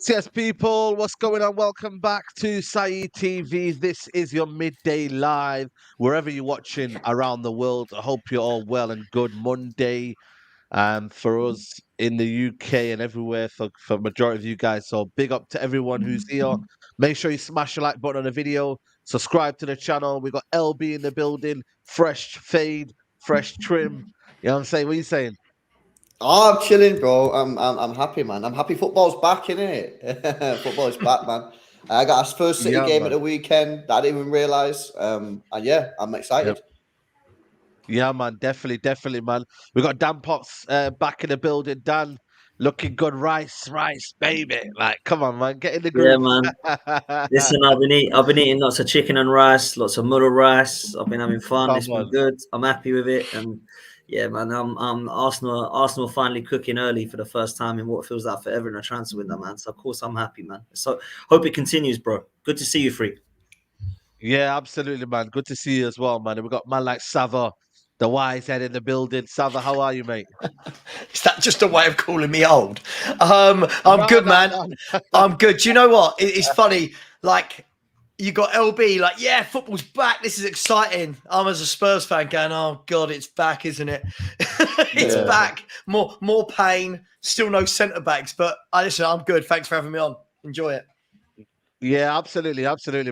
Yes, people, what's going on? Welcome back to Saeed TV. This is your midday live, wherever you're watching around the world. I hope you're all well and good. Monday, for us in the UK and everywhere for majority of you guys. So big up to everyone who's here. Make sure you smash the like button on the video. Subscribe to the channel. We got LB in the building. Fresh fade, fresh trim. You know what I'm saying? What are you saying? Oh, I'm chilling, bro. I'm happy, man. I'm happy football's back, innit? Football is back, man. I got our first City Yeah, game at man. the weekend that I didn't even realise. And yeah, I'm excited. Yeah, man, definitely, man. We got Dan Potts back in the building. Dan, looking good. Rice, baby. Like, come on, man, get in the Yeah, groove. man. Listen, I've been eating lots of chicken and rice, lots of noodle rice. I've been having fun. Come It's been on. good. I'm happy with it, and yeah, man. I'm Arsenal finally cooking early for the first time in what feels like forever in a transfer window, man. So of course I'm happy, man. So hope it continues, bro. Good to see you, Free. Yeah, absolutely, man. Good to see you as well, man. And we got man like Sava, the wise head in the building. Sava, how are you, mate? Is that just a way of calling me old? I'm No, good, no, man. no. I'm good. Do you know what? It's funny. Like, you got LB, like, yeah, football's back. This is exciting. I'm as a Spurs fan going, oh God, it's back, isn't it? It's Yeah. back. More pain. Still no centre backs, but listen, I'm good. Thanks for having me on. Enjoy it. Yeah, absolutely,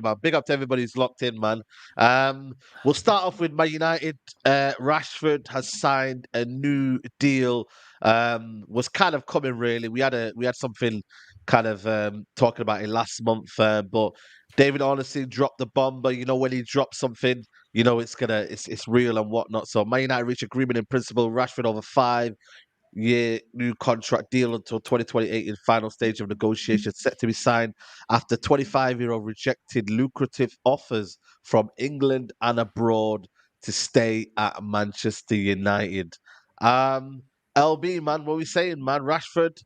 man. Big up to everybody who's locked in, man. We'll start off with Man United. Rashford has signed a new deal. Was kind of coming really. We had something kind of talking about it last month, but David honestly dropped the bomb. But you know when he drops something, you know it's real and whatnot. So Man United reached agreement in principle. Rashford over 5-year new contract deal until 2028 in final stage of negotiations, set to be signed after 25-year-old rejected lucrative offers from England and abroad to stay at Manchester United. LB, man, what are we saying, man? Rashford,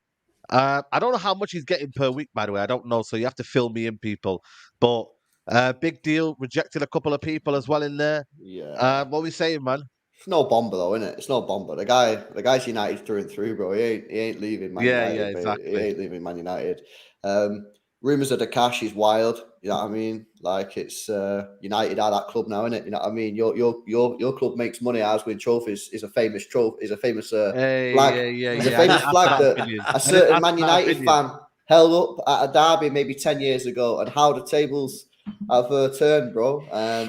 I don't know how much he's getting per week, by the way. I don't know, so you have to fill me in, people. But big deal, rejected a couple of people as well in there. Yeah. What are we saying, man? It's no bomber though, innit? It's no bomber. The guy's United through and through, bro. He ain't leaving Man Yeah, United, mate. He exactly. ain't leaving Man United. Rumors of the cash is wild. You know what I mean? Like it's United are that club now, innit? You know what I mean? Your club makes money. Ours win trophies. Is a famous trophy. Is a famous flag. Yeah. Is a I didn't famous ask for flag that that opinion. a I didn't certain ask Man for that United opinion. fan held up at a derby maybe 10 years ago, and how the tables have turned, bro.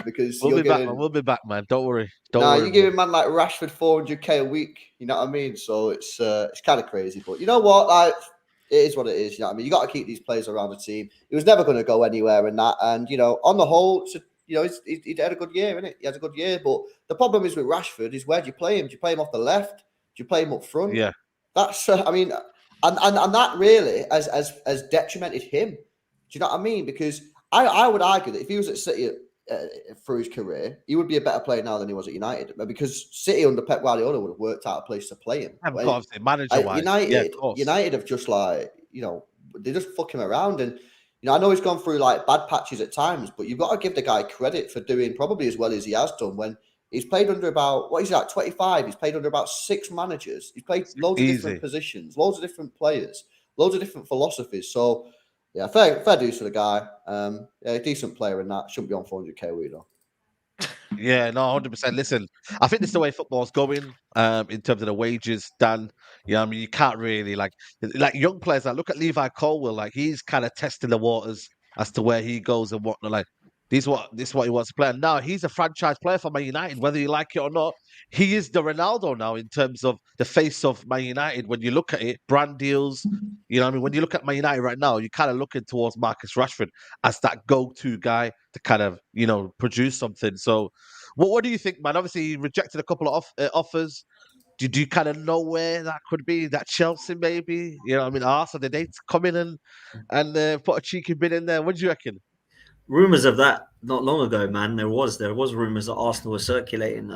Because We'll you're be back, getting. man. We'll be back, man. Don't worry. Nah, Worry, you're man. giving man like Rashford 400k a week. You know what I mean? So it's kind of crazy, but you know what? Like it is what it is. You know what I mean? You got to keep these players around the team. He was never going to go anywhere in that, and you know, on the whole, he had a good year, innit? He had a good year, but the problem is with Rashford is where do you play him? Do you play him off the left? Do you play him up front? Yeah. That's I mean, and that really has detrimented him. Do you know what I mean? Because I would argue that if he was at City through his career, he would be a better player now than he was at United. Because City under Pep Guardiola would have worked out a place to play him. Of course, manager-wise. Yeah, of course. United have just like, you know, they just fuck him around. And, you know, I know he's gone through like bad patches at times, but you've got to give the guy credit for doing probably as well as he has done when he's played under about, what is that, 25? He's played under about 6 managers. He's played loads of different positions, loads of different players, loads of different philosophies. So, yeah, fair dues to the guy. Yeah, decent player in that. Shouldn't be on 400k a week though. Yeah, no, 100%. Listen, I think this is the way football's going. In terms of the wages, Dan. You know, I mean, you can't really like young players. Like, look at Levi Colwill. Like, he's kind of testing the waters as to where he goes and whatnot. Like, this is what he wants to play. And now he's a franchise player for Man United, whether you like it or not. He is the Ronaldo now in terms of the face of Man United. When you look at it, brand deals. You know, what I mean, when you look at Man United right now, you're kind of looking towards Marcus Rashford as that go-to guy to kind of produce something. So. What do you think, man? Obviously, he rejected a couple of offers. Do you kind of know where that could be? That Chelsea, maybe? You know, I mean, Arsenal, did they come in and put a cheeky bid in there? What do you reckon? Rumors of that not long ago, man. There was rumors that Arsenal were circulating.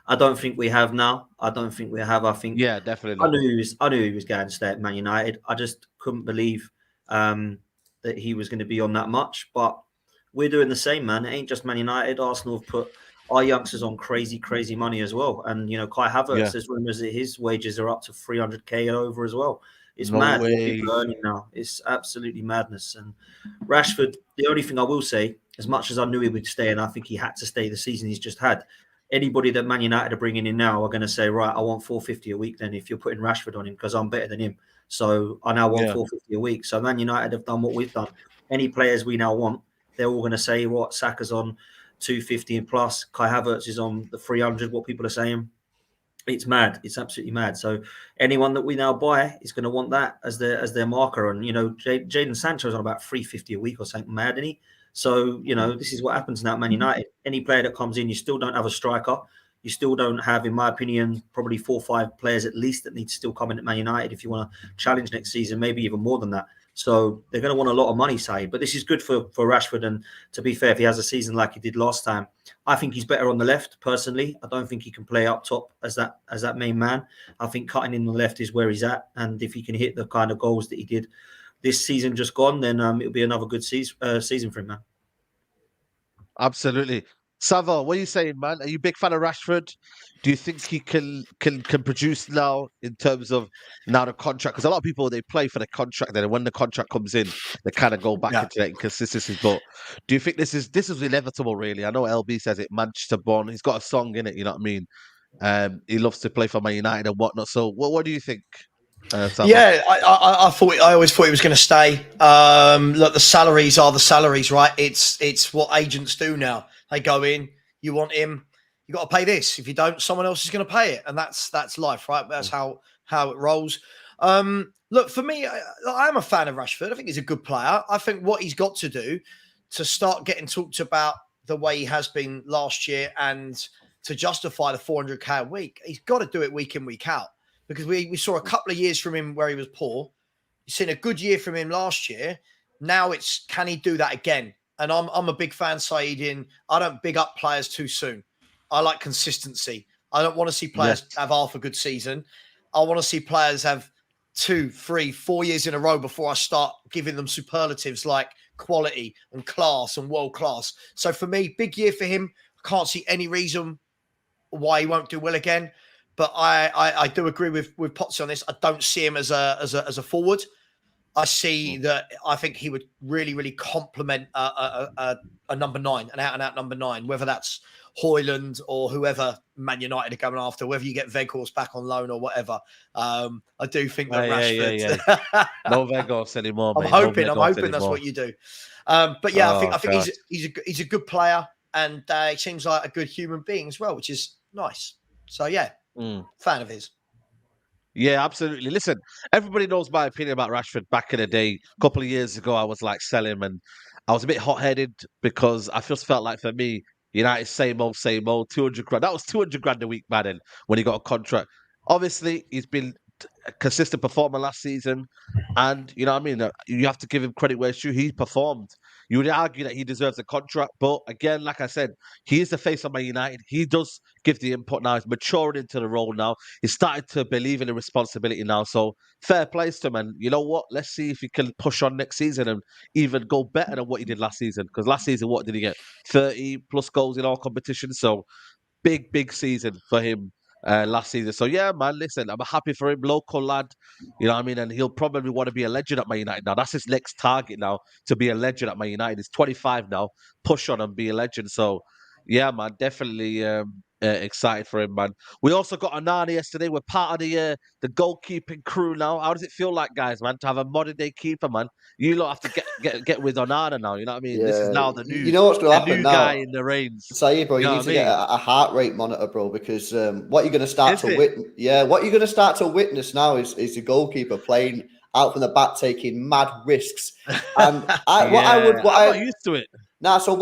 I don't think we have now. I don't think we have. I think Yeah, definitely I not. knew he was going to stay at Man United. I just couldn't believe that he was going to be on that much. But we're doing the same, man. It ain't just Man United. Arsenal have put our youngsters on crazy money as well. And you know, Kai Havertz, Yeah. there's rumors that his wages are up to 300k and over as well. It's No mad what way. people are earning now. It's absolutely madness. And Rashford, the only thing I will say, as much as I knew he would stay, and I think he had to stay the season he's just had, anybody that Man United are bringing in now are going to say, right, I want 450 a week then if you're putting Rashford on him because I'm better than him. So I now want 450 a week. So Man United have done what we've done. Any players we now want, they're all going to say, what, Saka's on 250 and plus, Kai Havertz is on the 300, what people are saying. It's mad. It's absolutely mad. So anyone that we now buy is going to want that as their marker. And, Jadon Sancho's on about 350 a week or something mad, isn't he? So, this is what happens now at Man United. Any player that comes in, you still don't have a striker. You still don't have, in my opinion, probably 4 or 5 players at least that need to still come in at Man United if you want to challenge next season, maybe even more than that. So they're going to want a lot of money, say. But this is good for Rashford. And to be fair, if he has a season like he did last time, I think he's better on the left, personally. I don't think he can play up top as that main man. I think cutting in the left is where he's at. And if he can hit the kind of goals that he did this season just gone, then it'll be another good season for him, man. Absolutely. Sava, what are you saying, man? Are you a big fan of Rashford? Do you think he can produce now in terms of now the contract? Because a lot of people, they play for the contract, then when the contract comes in, they kind of go back into that inconsistencies. But do you think this is inevitable, really? I know LB says it, Manchester born. He's got a song in it, you know what I mean? He loves to play for Man United and whatnot. So what do you think, Sava? Yeah, I always thought he was going to stay. Look, the salaries are the salaries, right? It's what agents do now. They go in, you want him, you got to pay this. If you don't, someone else is going to pay it, and that's life, right? That's how it rolls. Look, for me, I'm a fan of Rashford. I think he's a good player. I think what he's got to do to start getting talked about the way he has been last year and to justify the 400k a week, he's got to do it week in, week out. Because we saw a couple of years from him where he was poor. You've seen a good year from him last year. Now it's, can he do that again? And I'm a big fan, Saeed, in I don't big up players too soon. I like consistency. I don't want to see players have half a good season. I want to see players have 2, 3, 4 years in a row before I start giving them superlatives like quality and class and world class. So for me, big year for him. I can't see any reason why he won't do well again. But I do agree with Potsy on this. I don't see him as a forward. I see that I think he would really, really complement a number 9, an out-and-out number 9, whether that's Højlund or whoever Man United are going after, whether you get Weghorst back on loan or whatever. I do think that Rashford... Yeah. No Weghorst anymore, mate. I'm hoping that's what you do. But yeah, I think he's a good player, and he seems like a good human being as well, which is nice. So yeah. Fan of his. Yeah, absolutely. Listen, everybody knows my opinion about Rashford back in the day. A couple of years ago, I was like, sell him. And I was a bit hot-headed because I just felt like for me, United, same old, 200 grand. That was 200 grand a week, man, when he got a contract. Obviously, he's been a consistent performer last season. And, you know what I mean? You have to give him credit where it's due. He performed. You would argue that he deserves a contract. But again, like I said, he is the face of Man United. He does give the input now. He's maturing into the role now. He's started to believe in the responsibility now. So fair play to him. And you know what? Let's see if he can push on next season and even go better than what he did last season. Because last season, what did he get? 30 plus goals in all competitions. So big season for him last season. So yeah, man, listen, I'm happy for him, local lad, you know what I mean? And he'll probably want to be a legend at Man United now. That's his next target now, to be a legend at Man United. He's 25 now, push on and be a legend. So yeah, man, definitely excited for him, man. We also got Onana yesterday. We're part of the goalkeeping crew now. How does it feel like, guys, man, to have a modern day keeper, man? You lot have to get with Onana now, you know what I mean? Yeah. This is now the new, you know what's going to happen now? guy in the reins. Say, bro, you need to get a heart rate monitor, bro, because what you're going to start to witness, what you're going to start to witness now is the goalkeeper playing out from the back, taking mad risks. And I'm not used to it. Nah, so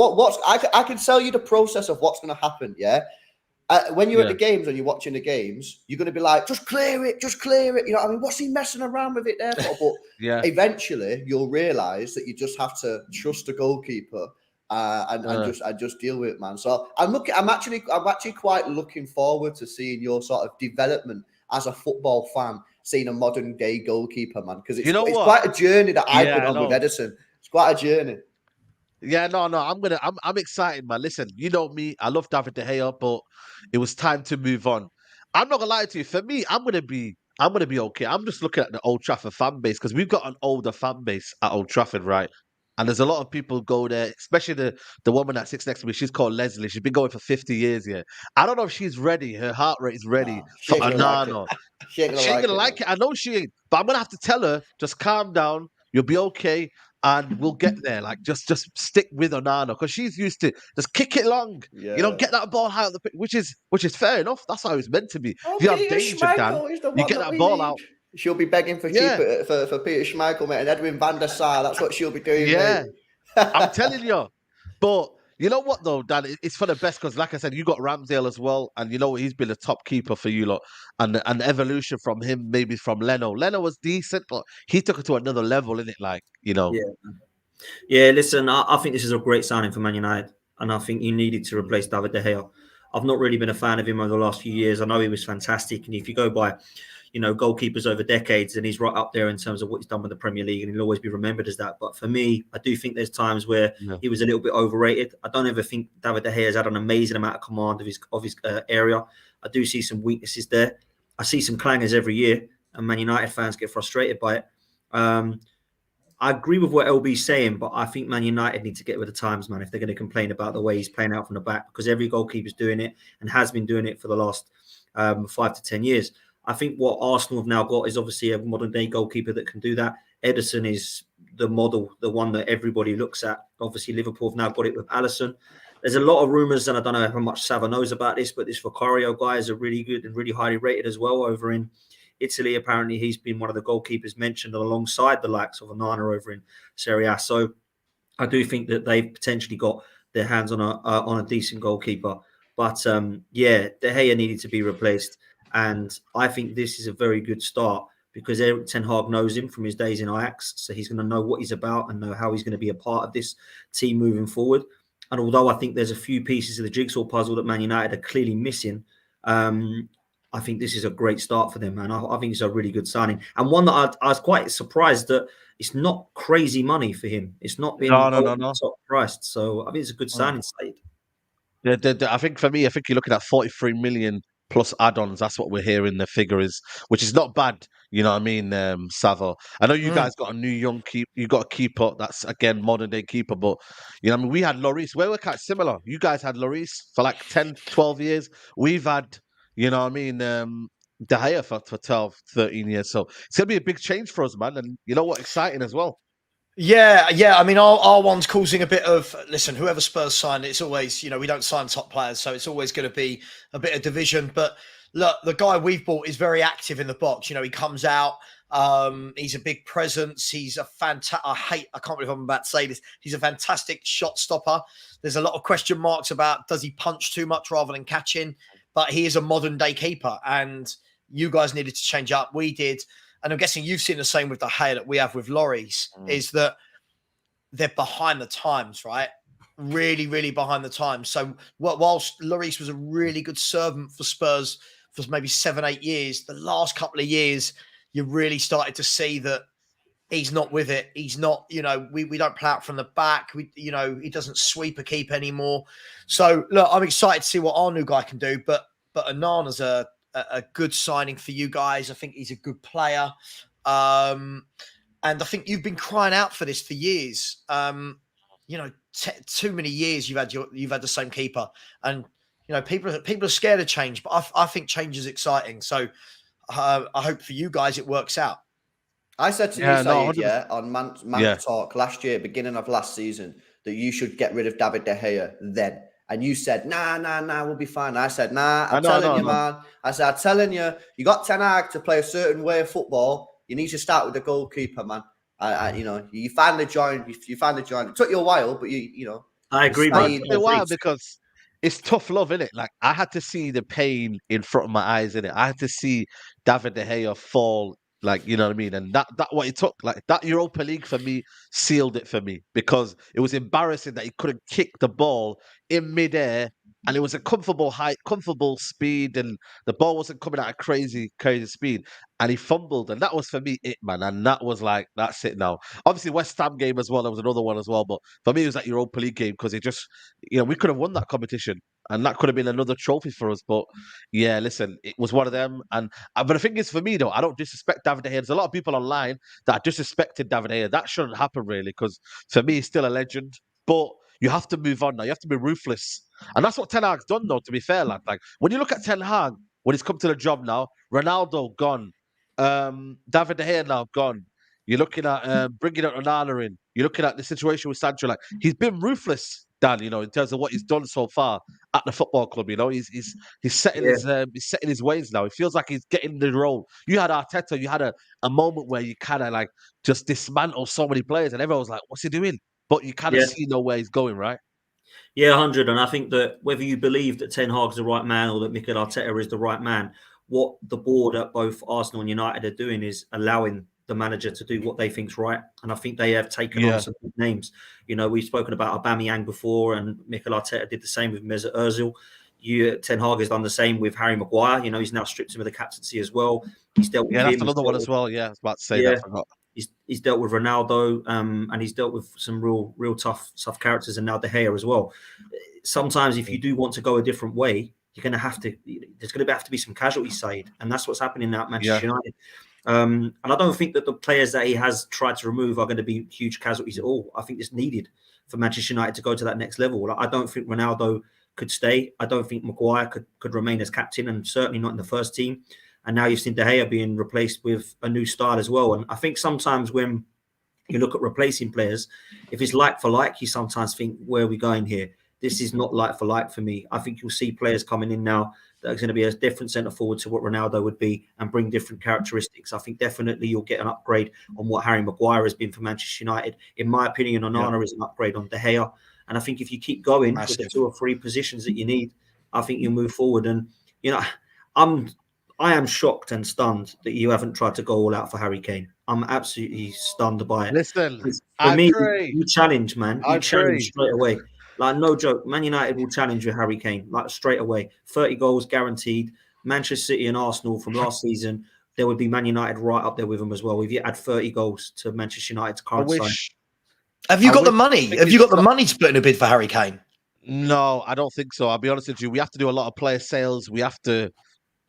I can tell you the process of what's going to happen. Yeah. When you're at the games and you're watching the games, you're going to be like, just clear it. You know what I mean? What's he messing around with it there for? But eventually you'll realize that you just have to trust the goalkeeper and just deal with it, man. So I'm actually quite looking forward to seeing your sort of development as a football fan, seeing a modern day goalkeeper, man, because it's quite a journey that I've been on with Edison. It's quite a journey. Yeah, no, I'm excited, man. Listen, you know me, I love David De Gea, but it was time to move on. I'm not gonna lie to you. For me, I'm gonna be I'm gonna be okay. I'm just looking at the Old Trafford fan base because we've got an older fan base at Old Trafford, right? And there's a lot of people go there, especially the woman that sits next to me. She's called Leslie. She's been going for 50 years. Yeah, I don't know if she's ready. Her heart rate is ready Nah, she for ain't gonna like it. Anana. She ain't gonna She ain't like gonna it, man. like it. I know she ain't, but I'm gonna have to tell her just calm down. You'll be okay, and we'll get there. Like just stick with Onana because she's used to just kick it long. You know, Yeah. get that ball high of the pitch, which is fair enough. That's how it's meant to be. Oh, If you have Peter danger, Dan, Schmeichel is the you one get that that we ball need. out. She'll be begging for Yeah, cheaper for Peter Schmeichel, mate, and Edwin van der Sar. That's what she'll be doing, mate. yeah. I'm telling you. But you know what though, Dan? It's for the best because, like I said, you got Ramsdale as well, and you know he's been a top keeper for you lot, and an evolution from him, maybe from Leno. Leno was decent, but he took it to another level, in it. Like Yeah. Yeah, listen, I think this is a great signing for Man United, and I think you needed to replace David De Gea. I've not really been a fan of him over the last few years. I know he was fantastic, and if you go by, goalkeepers over decades, and he's right up there in terms of what he's done with the Premier League, and he'll always be remembered as that. But for me, I do think there's times where yeah. he was a little bit overrated. I don't ever think David De Gea has had an amazing amount of command of his area. I do see some weaknesses there. I see some clangers every year, and Man United fans get frustrated by it. I agree with what LB's saying, but I think Man United need to get with the times, man, if they're going to complain about the way he's playing out from the back, because every goalkeeper's doing it and has been doing it for the last 5 to 10 years. I think what Arsenal have now got is obviously a modern-day goalkeeper that can do that. Ederson is the model, the one that everybody looks at. Obviously, Liverpool have now got it with Alisson. There's a lot of rumours, and I don't know how much Sava knows about this, but this Vicario guy is a really good and really highly rated as well over in Italy. Apparently, he's been one of the goalkeepers mentioned alongside the likes of Onana over in Serie A. So I do think that they've potentially got their hands on a decent goalkeeper. But yeah, De Gea needed to be replaced, and I think this is a very good start because Erik Ten Hag knows him from his days in Ajax, so he's going to know what he's about and know how he's going to be a part of this team moving forward. And although I think there's a few pieces of the jigsaw puzzle that Man United are clearly missing, I think this is a great start for them, man. I think it's a really good signing, and one that I was quite surprised that it's not crazy money for him. It's not been No, no, no, no. top priced, so I think it's a good signing, Said. I think for me, I think you're looking at 43 million plus add-ons. That's what we're hearing the figure is, which is not bad. You know what I mean, Savo? I know you guys got a new young you got a keeper that's again modern day keeper, but you know, I mean, we had Lloris. We're kind of similar. You guys had Lloris for like 10, 12 years. We've had, you know what I mean, De Gea for 12, 13 years. So it's gonna be a big change for us, man. And you know what? Exciting as well. Yeah, yeah. I mean, our one's causing a bit of listen. Whoever Spurs sign, it's always we don't sign top players, so it's always going to be a bit of division. But look, the guy we've bought is very active in the box. He comes out. He's a big presence. He's a fantastic. I can't believe I'm about to say this. He's a fantastic shot stopper. There's a lot of question marks about does he punch too much rather than catching, but he is a modern day keeper, and you guys needed to change up. We did. And I'm guessing you've seen the same with the Hay that we have with Lloris, is that they're behind the times, right? Really, really behind the times. So whilst Lloris was a really good servant for Spurs for maybe 7, 8 years, the last couple of years, you really started to see that he's not with it. He's not, we don't play out from the back. He doesn't sweep a keep anymore. So look, I'm excited to see what our new guy can do. But Anana's a good signing for you guys. I think he's a good player. And I think you've been crying out for this for years. Too many years you've had the same keeper, and people are scared of change. But I think change is exciting. So I hope for you guys it works out. I said to you, Saeed, on Man Talk last year, beginning of last season, that you should get rid of David De Gea then. And you said, nah, we'll be fine. I said, nah, I'm telling you, man. I said, I'm telling you, you got Ten Hag to play a certain way of football. You need to start with the goalkeeper, man. You finally joined. You finally joined. It took you a while, but I agree, man. It took me a while because it's tough love, innit? Like I had to see the pain in front of my eyes, innit? I had to see David De Gea fall. Like, you know what I mean? And that what it took, like that Europa League for me sealed it for me because it was embarrassing that he couldn't kick the ball in midair and it was a comfortable height, comfortable speed, and the ball wasn't coming at a crazy speed. And he fumbled, and that was for me it, man. And that was like, that's it now. Obviously, West Ham game as well. There was another one as well, but for me, it was that Europa League game because it just, we could have won that competition. And that could have been another trophy for us. But yeah, listen, it was one of them. And but the thing is, for me though, I don't disrespect David De Gea. There's a lot of people online that disrespected David De Gea. That shouldn't happen really, because for me, he's still a legend. But you have to move on now. You have to be ruthless, and that's what Ten Hag's done though. To be fair, lad, like when you look at Ten Hag, when he's come to the job now, Ronaldo gone, David De Gea now gone. You're looking at bringing up Onana in. You're looking at the situation with Sancho. Like he's been ruthless, Dan. You know, in terms of what he's done so far at the football club. You know, he's setting he's setting his ways now. It feels like he's getting the role. You had Arteta. You had a moment where you kind of like just dismantle so many players, and everyone was like, "What's he doing?" But you kind of see where he's going, right? Yeah, 100. And I think that whether you believe that Ten Hag's the right man or that Mikel Arteta is the right man, what the board at both Arsenal and United are doing is allowing the manager to do what they think's right. And I think they have taken on some big names. You know, we've spoken about Aubameyang before, and Mikel Arteta did the same with Mesut Ozil. Ten Hag has done the same with Harry Maguire. You know, he's now stripped him of the captaincy as well. He's dealt with that's another one as well. Yeah, I was about to say that. I forgot. He's dealt with Ronaldo, and he's dealt with some real tough characters, and now De Gea as well. Sometimes, if you do want to go a different way, you're going to have to. There's going to have to be some casualties side, and that's what's happening now at Manchester United. And I don't think that the players that he has tried to remove are going to be huge casualties at all. I think it's needed for Manchester United to go to that next level. I don't think Ronaldo could stay. I don't think Maguire could remain as captain, and certainly not in the first team. And now you've seen De Gea being replaced with a new style as well. And I think sometimes when you look at replacing players, if it's like for like, you sometimes think, where are we going here? This is not like for like for me. I think you'll see players coming in now that are going to be a different centre forward to what Ronaldo would be and bring different characteristics. I think definitely you'll get an upgrade on what Harry Maguire has been for Manchester United. In my opinion, Onana is an upgrade on De Gea. And I think if you keep going with the 2 or 3 positions that you need, I think you'll move forward. And, you know, I am shocked and stunned that you haven't tried to go all out for Harry Kane. I'm absolutely stunned by it. Listen, for me, you challenge, man. You challenge straight away. Like, no joke. Man United will challenge with Harry Kane, like straight away. 30 goals guaranteed. Manchester City and Arsenal from last season, there would be Man United right up there with them as well. If you add 30 goals to Manchester United's current side. Have you got the money? Have you got the money to put in a bid for Harry Kane? No, I don't think so. I'll be honest with you. We have to do a lot of player sales. We have to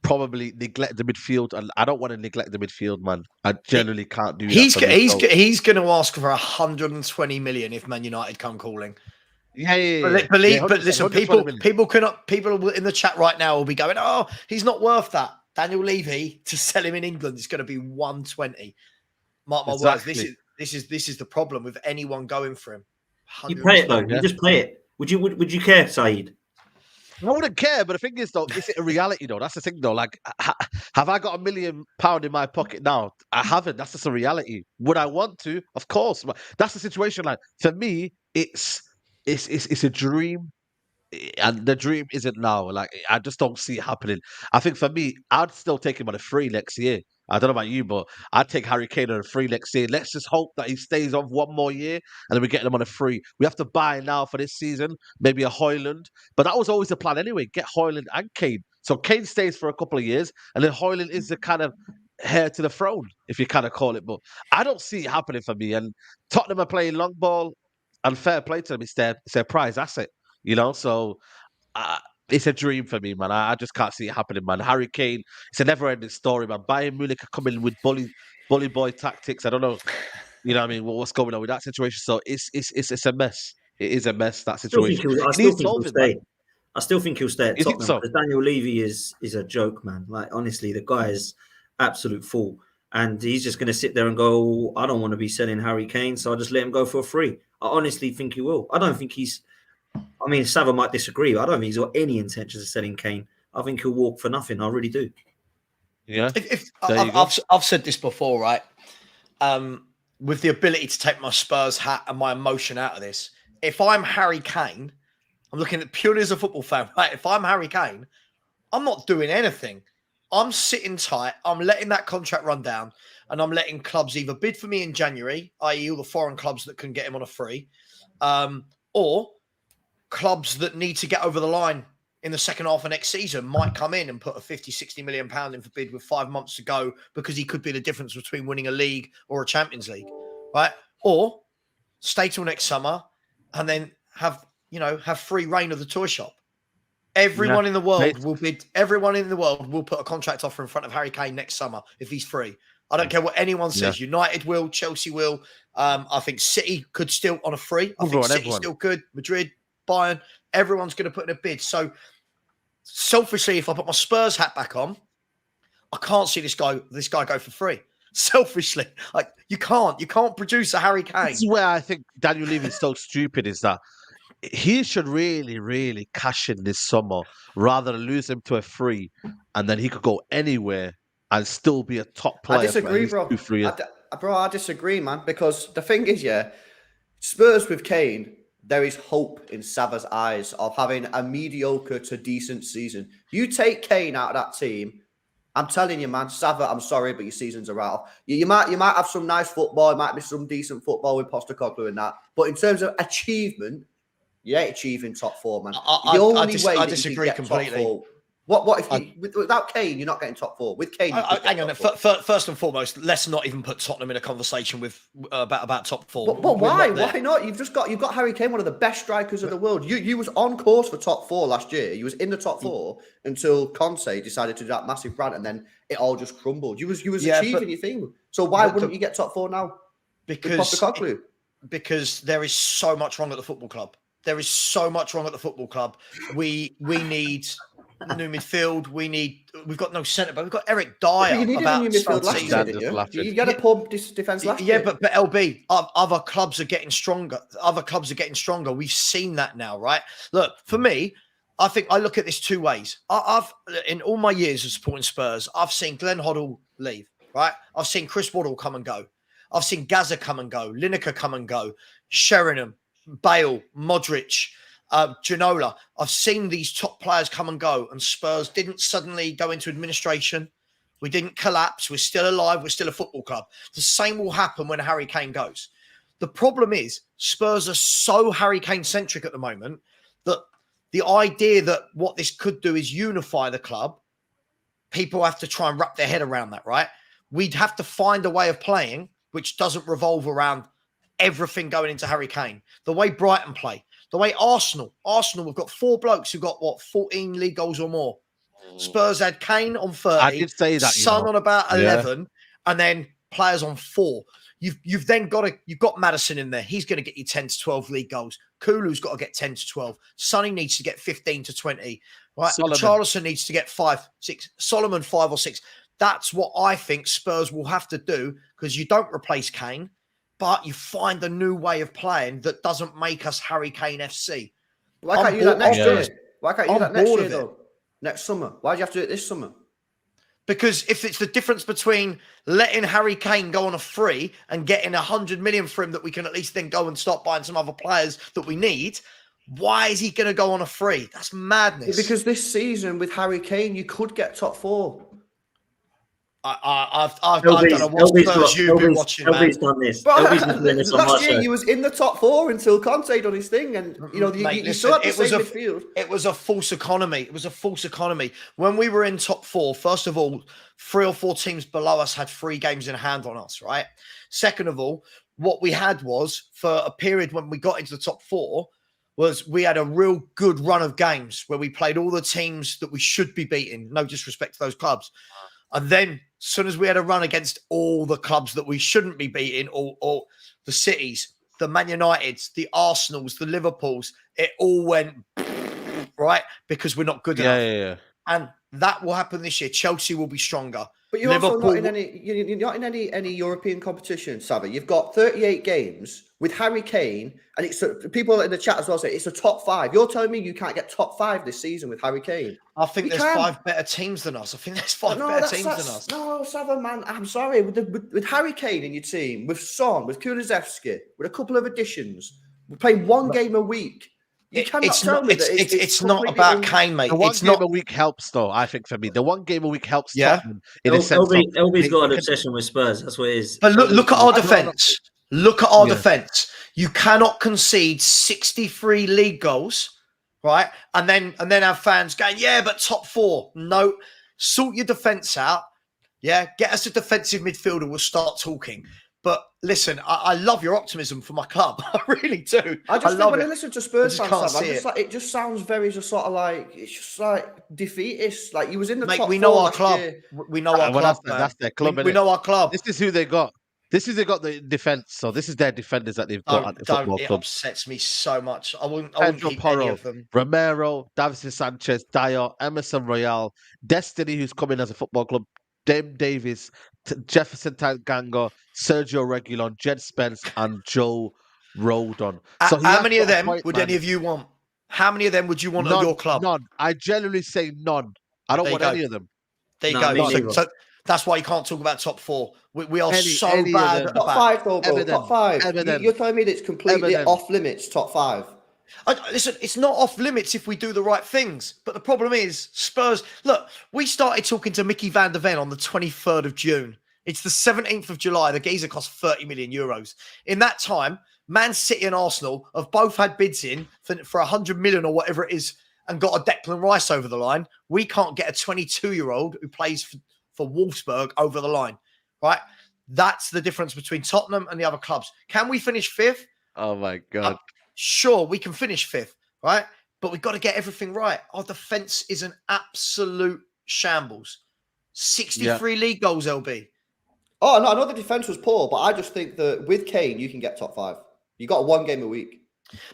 probably neglect the midfield, and I don't want to neglect the midfield, man. I generally can't do that. He's going to ask for 120 million if Man United come calling. Yeah. But listen, people in the chat right now will be going, "Oh, he's not worth that." Daniel Levy, to sell him in England, is going to be 120. Mark my words. This is the problem with anyone going for him. You play it though. You just play it. Would you care, Saeed? I wouldn't care, but the thing is, though, is it a reality, though? That's the thing, though. Like, have I got £1 million in my pocket now? I haven't. That's just a reality. Would I want to? Of course. But that's the situation. Like, for me, it's a dream, and the dream isn't now. Like, I just don't see it happening. I think for me, I'd still take him on a free next year. I don't know about you, but I'd take Harry Kane on a free next year. Let's just hope that he stays on one more year and then we get him on a free. We have to buy now for this season, maybe a Højlund. But that was always the plan anyway, get Højlund and Kane. So Kane stays for a couple of years and then Højlund is the kind of heir to the throne, if you kind of call it. But I don't see it happening for me. And Tottenham are playing long ball, and fair play to them. It's their prize asset, you know? So it's a dream for me, man. I just can't see it happening, man. Harry Kane, it's a never-ending story, man. Bayern Munich are coming with bully boy tactics. I don't know, you know what I mean? What's going on with that situation? So it's a mess. It is a mess, that situation. I still think he'll stay. I still think he'll stay at You think Tottenham. so? Because Daniel Levy is a joke, man. Like, honestly, the guy is absolute fool. And he's just going to sit there and go, I don't want to be selling Harry Kane, so I'll just let him go for a free. I honestly think he will. I don't think he's... I mean, Sava might disagree, but I don't think he's got any intentions of selling Kane. I think he'll walk for nothing. I really do. Yeah. I've said this before, right? With the ability to take my Spurs hat and my emotion out of this, if I'm Harry Kane, I'm looking at purely as a football fan, right? If I'm Harry Kane, I'm not doing anything. I'm sitting tight. I'm letting that contract run down, and I'm letting clubs either bid for me in January, i.e. all the foreign clubs that can get him on a free, or clubs that need to get over the line in the second half of next season might come in and put a 50, 60 million pound in for bid with 5 months to go, because he could be the difference between winning a league or a Champions League, right? Or stay till next summer and then have free reign of the toy shop. Everyone in the world Mate. will bid. Everyone in the world will put a contract offer in front of Harry Kane next summer if he's free. I don't care what anyone says. United will, Chelsea will. I think City could still on a free. I think City still could. Madrid, Bayern, everyone's going to put in a bid. So selfishly, if I put my Spurs hat back on, I can't see this guy go for free. Selfishly, like you can't produce a Harry Kane. This is where I think Daniel Levy's so stupid is that he should really, really cash in this summer rather than lose him to a free, and then he could go anywhere and still be a top player. I disagree, for at least 2-3 years. Bro, I disagree, man. Because the thing is, Spurs with Kane, there is hope in Sava's eyes of having a mediocre to decent season. You take Kane out of that team, I'm telling you, man, Sava, I'm sorry, but your season's a write-off. You might have some nice football, it might be some decent football with Postecoglou and that, but in terms of achievement, you ain't achieving top four, man. I disagree completely. What if without Kane, you're not getting top four? With Kane, hang on. First and foremost, let's not even put Tottenham in a conversation with about top four. But why? Why not? You've got Harry Kane, one of the best strikers of the world. You was on course for top four last year. You was in the top four until Conte decided to do that massive rant, and then it all just crumbled. You was achieving your thing. So why wouldn't you get top four now? Because there is so much wrong at the football club. There is so much wrong at the football club. We need new midfield. We've got no centre, but we've got Eric Dyer. You needed a new midfield last year, didn't you? You got a poor defence last year. Yeah, but LB, other clubs are getting stronger. We've seen that now, right? Look, for me, I think I look at this two ways. I've in all my years of supporting Spurs, I've seen Glenn Hoddle leave, right? I've seen Chris Waddle come and go. I've seen Gaza come and go, Lineker come and go, Sheringham, Bale, Modric, Ginola. I've seen these top players come and go, and Spurs didn't suddenly go into administration. We didn't collapse. We're still alive. We're still a football club. The same will happen when Harry Kane goes. The problem is Spurs are so Harry Kane centric at the moment that the idea that what this could do is unify the club, people have to try and wrap their head around that, right? We'd have to find a way of playing which doesn't revolve around everything going into Harry Kane. The way Brighton play, the way Arsenal have got four blokes who got 14 league goals or more. Spurs had Kane on 30, I did say that, Son on about 11, and then players on 4. You've got Maddison in there. He's going to get you 10 to 12 league goals. Kulu's got to get 10 to 12. Sonny needs to get 15 to 20. Right? Charleston needs to get 5, 6. Solomon 5 or 6. That's what I think Spurs will have to do, because you don't replace Kane, but you find a new way of playing that doesn't make us Harry Kane FC. Why can't you do that next year? Why can't you do that next year, though? Next summer? Why do you have to do it this summer? Because if it's the difference between letting Harry Kane go on a free and getting 100 million for him that we can at least then go and start buying some other players that we need, why is he going to go on a free? That's madness. Because this season with Harry Kane, you could get top 4. I don't know what Spurs you've been watching, man. Done this. But last year, you was in the top 4 until Conte done his thing, and you still had the same midfield. It was a false economy. It was a false economy. When we were in top 4, first of all, 3 or 4 teams below us had 3 games in hand on us, right? Second of all, what we had was, for a period when we got into the top 4, was we had a real good run of games where we played all the teams that we should be beating. No disrespect to those clubs. And then, as soon as we had a run against all the clubs that we shouldn't be beating, or the Cities, the Man Uniteds, the Arsenals, the Liverpools, it all went right because we're not good enough. Yeah. And that will happen this year. Chelsea will be stronger. But you're also not in any European competition, Savvy. You've got 38 games with Harry Kane, and it's people in the chat as well say it's a top 5. You're telling me you can't get top 5 this season with Harry Kane? I think there's 5 better teams than us. I think there's 5 better teams than us. No, Savvy, man, I'm sorry. With Harry Kane in your team, with Son, with Kulusevski, with a couple of additions, we're playing one game a week. It's not about Kane, mate. The one game a week helps, though. I think for me, the one game a week helps. Tottenham in a sense. LB's got an obsession with Spurs. That's what it is. But look at our defense. Look at our defense. You cannot concede 63 league goals, right? And then have fans going, yeah, but top 4. No, sort your defense out. Yeah, get us a defensive midfielder. We'll start talking. But listen, I love your optimism for my club. I really do. I just think love when it. I listen to Spurs I just fans, can't Sam, I'm see just it. like, it just sounds very just sort of like, it's just like defeatist. Like, you was in the Mate, top we four know our last club. year. We know our Well, club, that's man. their club, We innit? know our club. This is who they got. This is they got the defense. So this is their defenders that they've got at the Don't. football It club. upsets me so much. I wouldn't Pedro keep any Porro, of them. Romero, Davison Sanchez, Dyer, Emerson Royale, Destiny, who's coming as a football club, Dame Davis, Jefferson Tanganga, Sergio Regulon, Jed Spence, and Joe Rodon. So he How has many of got a them point, would man. any of you want? How many of them would you want at None, your club? none. I genuinely say none. I don't There you want go. any of them. There you No, go. me None. neither. So that's why you can't talk about top four. We are so Any of bad them. at the Top back. five, though, bro. Evident. Top five. Evident. You're telling me that it's completely Evident. off limits, top five. Listen, it's not off limits if we do the right things. But the problem is, Spurs. Look, we started talking to Mickey van der Ven on the 23rd of June. It's the 17th of July. The geezer cost 30 million euros. In that time, Man City and Arsenal have both had bids in for 100 million or whatever it is and got a Declan Rice over the line. We can't get a 22-year-old who plays for Wolfsburg over the line, right? That's the difference between Tottenham and the other clubs. Can we finish fifth? Oh my God. Sure, we can finish fifth, right? But we've got to get everything right. Our defense is an absolute shambles. 63 league goals, LB. Oh, no, I know the defense was poor, but I just think that with Kane, you can get top five. You got one game a week.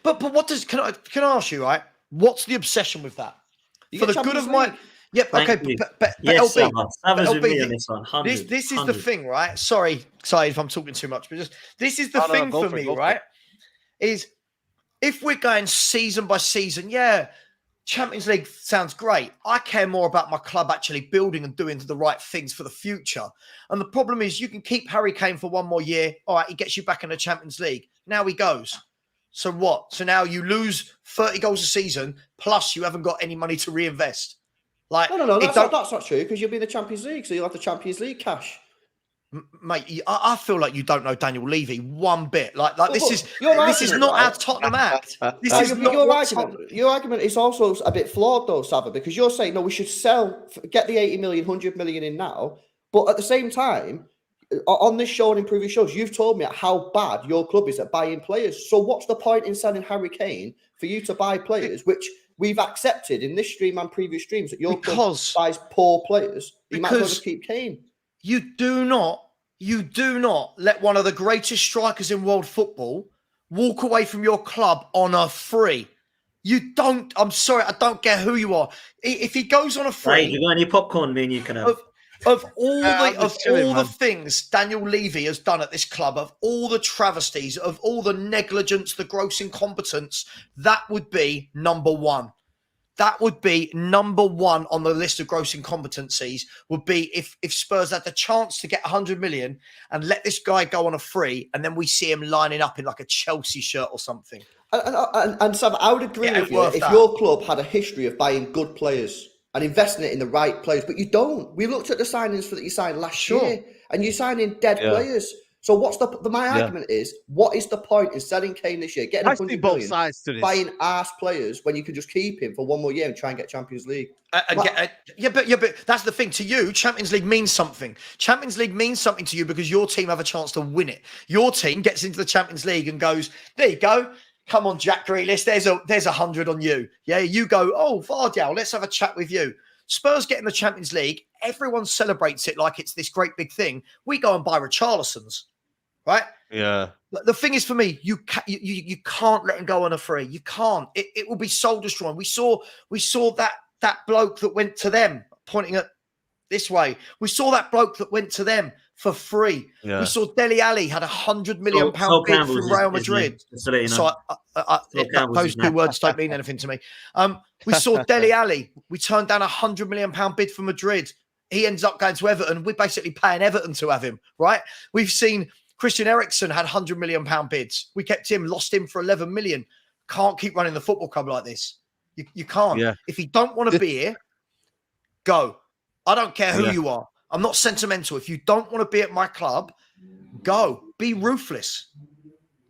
But what does can I ask you, right? What's the obsession with that? You For get the good Champions of my League. Yep, Thank okay, you. but Yes, LB, Savas with LB, me on this one. 100, this is the 100. thing, right? Sorry if I'm talking too much, but just this is the No, no, thing go for for it, me, go for right? Is if we're going season by season, yeah, Champions League sounds great. I care more about my club actually building and doing the right things for the future. And the problem is you can keep Harry Kane for one more year. All right, he gets you back in the Champions League. Now he goes. So what? So now you lose 30 goals a season, plus you haven't got any money to reinvest. Like, No, that's not true, because you'll be in the Champions League, so you'll have the Champions League cash. Mate, I feel like you don't know Daniel Levy one bit. Like this But is your this is argument, not our right? Tottenham act. This No, is not your what argument. Tottenham. Your argument is also a bit flawed, though, Sava, because you're saying no, we should sell, get the 80 million, 100 million in now, but at the same time, on this show and in previous shows, you've told me how bad your club is at buying players. So what's the point in selling Harry Kane for you to buy players, which we've accepted in this stream and previous streams that your club buys poor players? You might as well just keep Kane. You do not let one of the greatest strikers in world football walk away from your club on a free. You don't. I'm sorry. I don't care who you are. If he goes on a free, Hey, you got any popcorn? Me and you can have. Of all chilling, the things Daniel Levy has done at this club, of all the travesties, of all the negligence, the gross incompetence, that would be number one. That would be number one on the list of gross incompetencies, would be if Spurs had the chance to get 100 million and let this guy go on a free, and then we see him lining up in like a Chelsea shirt or something. And Sam, I would agree with you if your club had a history of buying good players and investing it in the right players, but you don't. We looked at the signings that you signed last year, and you're signing dead players. So what's my argument is, what is the point in selling Kane this year, getting 100 both million, sides to this. buying arse players when you can just keep him for one more year and try and get Champions League? But that's the thing. To you, Champions League means something. Champions League means something to you because your team have a chance to win it. Your team gets into the Champions League and goes, there you go. Come on, Jack Grealish, there's 100 on you. Yeah, you go, oh, Vardyal, let's have a chat with you. Spurs get in the Champions League. Everyone celebrates it like it's this great big thing. We go and buy Richarlison's, right? Yeah. The thing is, for me, you can't let him go on a free. You can't. It will be soul destroying. We saw that bloke that went to them, pointing at this way. We saw that bloke that went to them for free. Yeah. We saw Dele Alli had £100 million bid from Real Madrid. So those two words don't mean anything to me. We saw Dele Alli. We turned down £100 million bid for Madrid. He ends up going to Everton. We're basically paying Everton to have him, right? We've seen Christian Eriksen had £100 million bids. We kept him, lost him for 11 million. Can't keep running the football club like this. You can't. Yeah. If you don't want to be here, go. I don't care who you are. I'm not sentimental. If you don't want to be at my club, go. Be ruthless.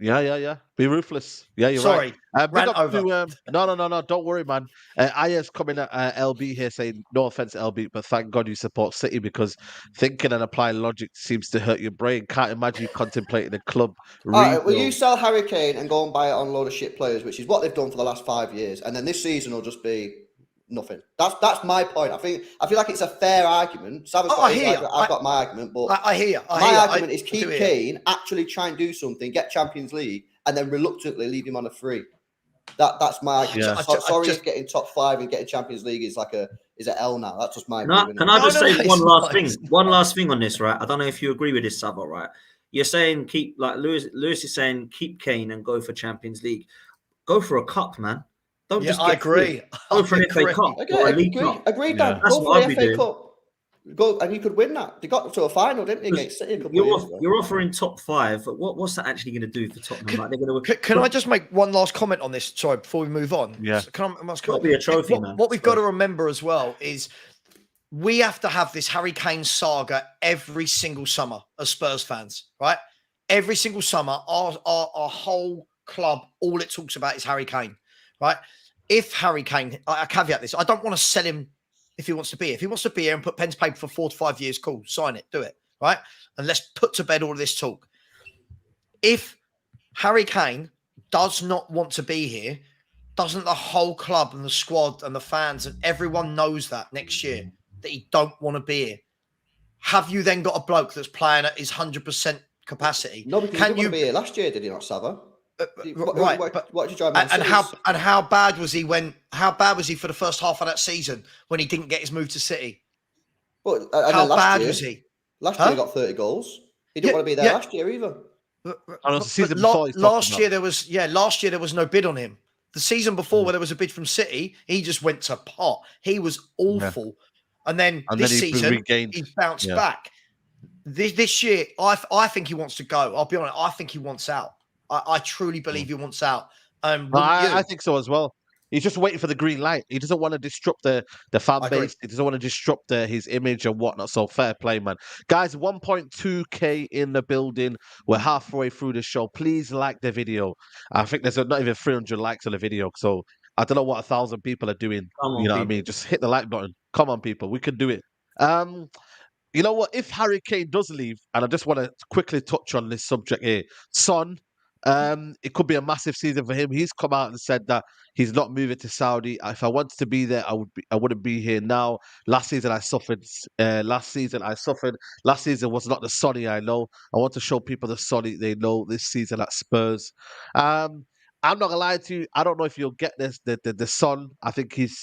Yeah. Be ruthless. Yeah, you're Sorry, right. Big rant up over. to no. Don't worry, man. Aya's coming at LB here saying, no offense, LB, but thank God you support City because thinking and applying logic seems to hurt your brain. Can't imagine you contemplating a club All right, will you rebuild. sell Harry Kane and go and buy it on a load of shit players, which is what they've done for the last 5 years, and then this season will just be nothing. That's my point. I feel like it's a fair argument. Savin's got his argument, I've got my argument, but I hear. my argument is keep Kane, actually try and do something, get Champions League, and then reluctantly leave him on a free. That's my argument. Sorry, if getting top 5 and getting Champions League is an L now. That's just my opinion. Can I just say one last thing? One last thing on this, right? I don't know if you agree with this, Sabo, right? You're saying keep, like Lewis is saying, keep Kane and go for Champions League. Go for a cup, man. Don't just get agree. Go for an FA Cup or a League Cup. Agreed, Dan. That's Go what for I'd the be FA doing. Cup. Go and you could win that. They got to a final, didn't they, against City a couple of years ago? You're offering top 5. What's that actually going to do for Tottenham? Like, they're going to. Can I just make one last comment on this? Sorry, before we move on. Yeah. It's got to be a trophy, man. What we've got to remember as well is we have to have this Harry Kane saga every single summer as Spurs fans, right? Every single summer, our whole club, all it talks about is Harry Kane, right? If Harry Kane, I caveat this, I don't want to sell him if he wants to be here. If he wants to be here and put pen to paper for 4 to 5 years, cool, sign it, do it, right? And let's put to bed all of this talk. If Harry Kane does not want to be here, doesn't the whole club and the squad and the fans and everyone knows that next year that he don't want to be here? Have you then got a bloke that's playing at his 100% capacity? No, because he didn't want to be here last year, did he not, Sava? Right, what did you try and how bad was he for the first half of that season when he didn't get his move to City? But how bad was he? Last year he got 30 goals. He didn't want to be there last year either. Last year there was no bid on him. The season before, where there was a bid from City, he just went to pot. He was awful, and then this season he bounced back. This year, I think he wants to go. I'll be honest. I think he wants out. I truly believe he wants out. I think so as well. He's just waiting for the green light. He doesn't want to disrupt the fan base. He doesn't want to disrupt his image and whatnot. So fair play, man. Guys, 1.2K in the building. We're halfway through the show. Please like the video. I think there's not even 300 likes on the video. So I don't know what 1,000 people are doing. You know what I mean? Just hit the like button. Come on, people. We can do it. You know what? If Harry Kane does leave, and I just want to quickly touch on this subject here, Son. It could be a massive season for him. He's come out and said that he's not moving to Saudi. If I wanted to be there, I wouldn't be here now. Last season I suffered. Last season was not the Sonny I know. I want to show people the Sonny they know this season at Spurs. I'm not gonna lie to you. I don't know if you'll get this. The Son. I think he's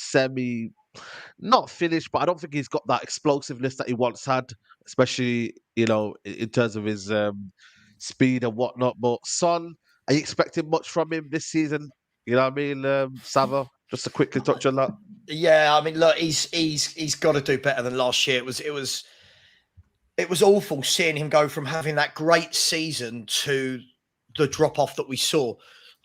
not finished, but I don't think he's got that explosiveness that he once had, especially in terms of his speed and whatnot. But Son, are you expecting much from him this season? You know what I mean, Sava? Just to quickly touch on that. Yeah, I mean, look, he's got to do better than last year. It was awful seeing him go from having that great season to the drop off that we saw.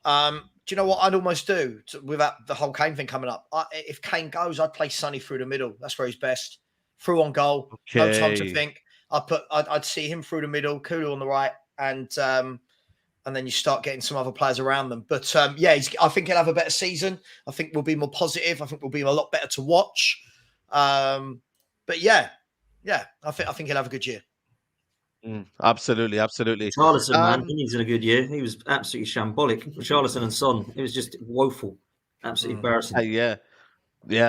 Do you know what I'd almost do without the whole Kane thing coming up? If Kane goes, I'd play Sonny through the middle. That's where he's best. Through on goal, no time to think. I'd see him through the middle, Kulu on the right, and then you start getting some other players around them. But I think he'll have a better season. I think we'll be more positive. I think we'll be a lot better to watch. But I think he'll have a good year. Absolutely. Charlison, man, he's in a good year. He was absolutely shambolic. Charlison and Son, it was just woeful, absolutely embarrassing. Yeah,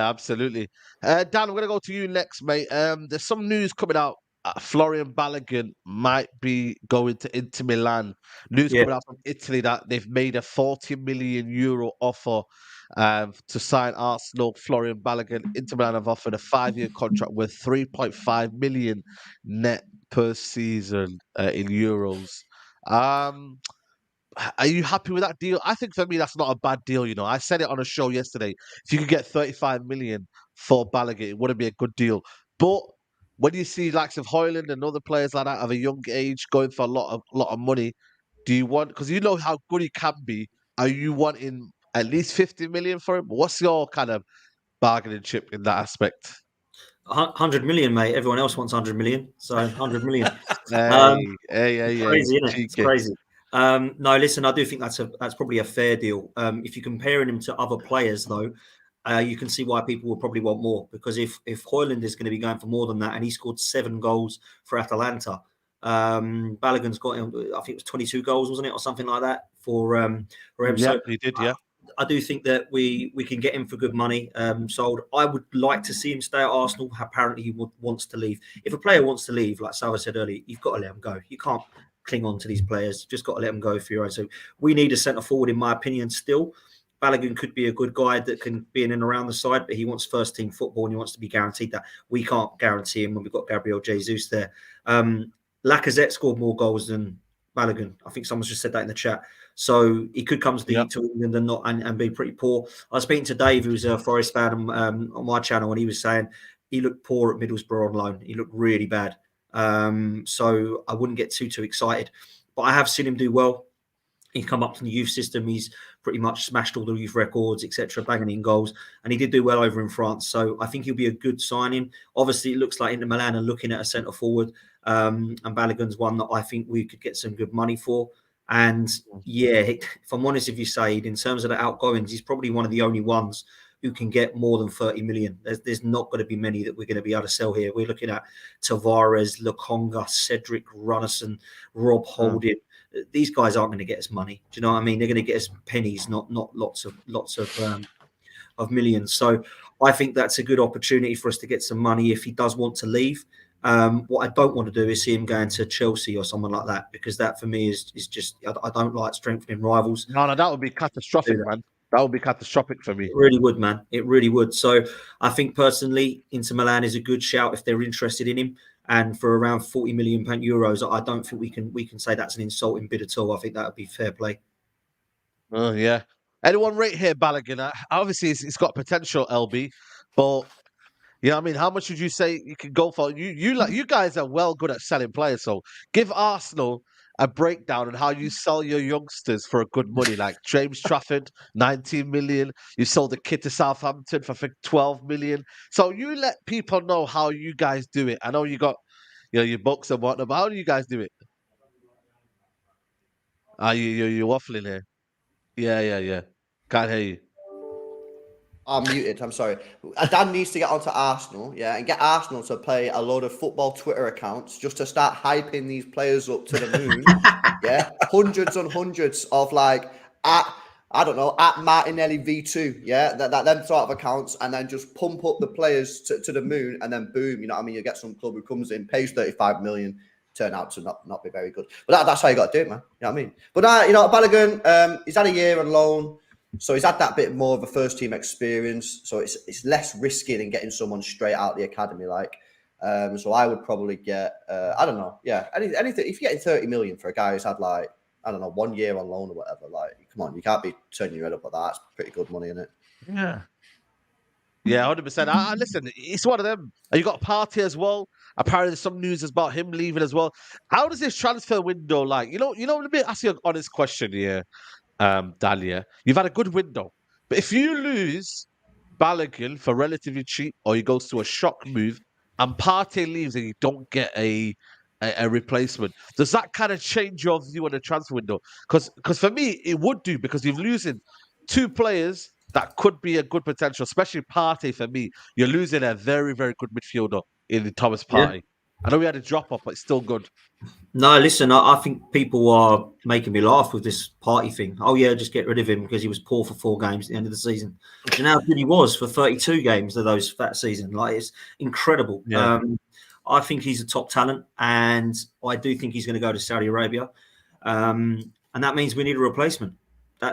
absolutely. Dan, I'm going to go to you next, mate. There's some news coming out. Florian Balogun might be going to Inter Milan. News coming out from Italy that they've made a 40 million euro offer to sign Arsenal. Florian Balogun. Inter Milan have offered a 5-year contract worth 3.5 million net per season in euros. Are you happy with that deal? I think for me that's not a bad deal. I said it on a show yesterday. If you could get 35 million for Balogun, it wouldn't be a good deal. But when you see likes of Højlund and other players like that of a young age going for a lot of money, do you want? Because you know how good he can be. Are you wanting at least 50 million for him? What's your kind of bargaining chip in that aspect? 100 million, mate. Everyone else wants 100 million, so 100 million. Hey, crazy, isn't it? It's crazy. No, listen, I do think that's probably a fair deal. If you're comparing him to other players, though, you can see why people will probably want more. Because if Højlund is going to be going for more than that, and he scored 7 goals for Atalanta, Balogun's got, I think it was 22 goals, wasn't it, or something like that for him. Yeah, So he did. Yeah, I do think that we can get him for good money sold. I would like to see him stay at Arsenal. Apparently, he wants to leave. If a player wants to leave, like Salva said earlier, you've got to let him go. You can't cling on to these players. You've just got to let them go for your own. So we need a centre forward, in my opinion, still. Balogun could be a good guy that can be in and around the side, but he wants first team football and he wants to be guaranteed that. We can't guarantee him when we've got Gabriel Jesus there. Lacazette scored more goals than Balogun. I think someone's just said that in the chat. So he could come to England and not and be pretty poor. I was speaking to Dave, who's a Forest fan on my channel, and he was saying he looked poor at Middlesbrough on loan. He looked really bad. So I wouldn't get too excited. But I have seen him do well. He's come up from the youth system. He's pretty much smashed all the youth records, etc., banging in goals. And he did do well over in France. So I think he'll be a good signing. Obviously, it looks like Inter Milan are looking at a centre forward. And Balogun's one that I think we could get some good money for. And yeah, if I'm honest with you, Said, in terms of the outgoings, he's probably one of the only ones who can get more than 30 million. There's not going to be many that we're going to be able to sell here. We're looking at Tavares, Lokonga, Cedric, Runnison, Rob Holding. These guys aren't going to get us money. Do you know what I mean? They're going to get us pennies, not lots of millions. So I think that's a good opportunity for us to get some money if he does want to leave. What I don't want to do is see him going to Chelsea or someone like that, because that for me is just I don't like strengthening rivals. No, that would be catastrophic, man. That would be catastrophic for me. It really would, man. It really would. So I think personally, Inter Milan is a good shout if they're interested in him. And for around 40 million euros, I don't think we can say that's an insulting bid at all. I think that would be fair play. Oh yeah. Anyone right here, Balogun? Obviously, it's got potential, LB, but you know what I mean? How much would you say you could go for? You guys are well good at selling players, so give Arsenal a breakdown on how you sell your youngsters for a good money. Like James Trafford, 19 million. You sold the kid to Southampton for 12 million. So you let people know how you guys do it. I know you got your books and whatnot, but how do you guys do it? Are you're waffling here? Yeah. Can't hear you. I'm muted. I'm sorry. Dan needs to get onto Arsenal, yeah, and get Arsenal to play a load of football Twitter accounts just to start hyping these players up to the moon. Yeah, hundreds and hundreds of at Martinelli V2, yeah, that them sort of accounts, and then just pump up the players to the moon, and then boom, you know what I mean? You get some club who comes in, pays 35 million, turn out to not be very good. But that's how you got to do it, man. You know what I mean? But Balogun, he's had a year on loan. So he's had that bit more of a first team experience. So it's less risky than getting someone straight out the academy. So I would probably get, I don't know. Yeah. Anything, if you're getting 30 million for a guy who's had 1 year on loan or whatever, come on, you can't be turning your head up at that. It's pretty good money, isn't it? Yeah. Yeah, 100%. Listen, it's one of them. You got Partey as well. Apparently, there's some news about him leaving as well. How does this transfer window let me ask you an honest question here. Dahlia, you've had a good window, but if you lose Balogun for relatively cheap, or he goes to a shock move, and Partey leaves and you don't get a replacement, does that kind of change your view on the transfer window? Because for me, it would do, because you're losing 2 players that could be a good potential, especially Partey. For me, you're losing a very, very good midfielder in Thomas Partey. Yeah. I know we had a drop off, but it's still good. No, listen, I think people are making me laugh with this Partey thing. Oh, yeah, just get rid of him because he was poor for 4 games at the end of the season. Do you know how good he was for 32 games of that season? It's incredible. Yeah. I think he's a top talent, and I do think he's going to go to Saudi Arabia. And that means we need a replacement.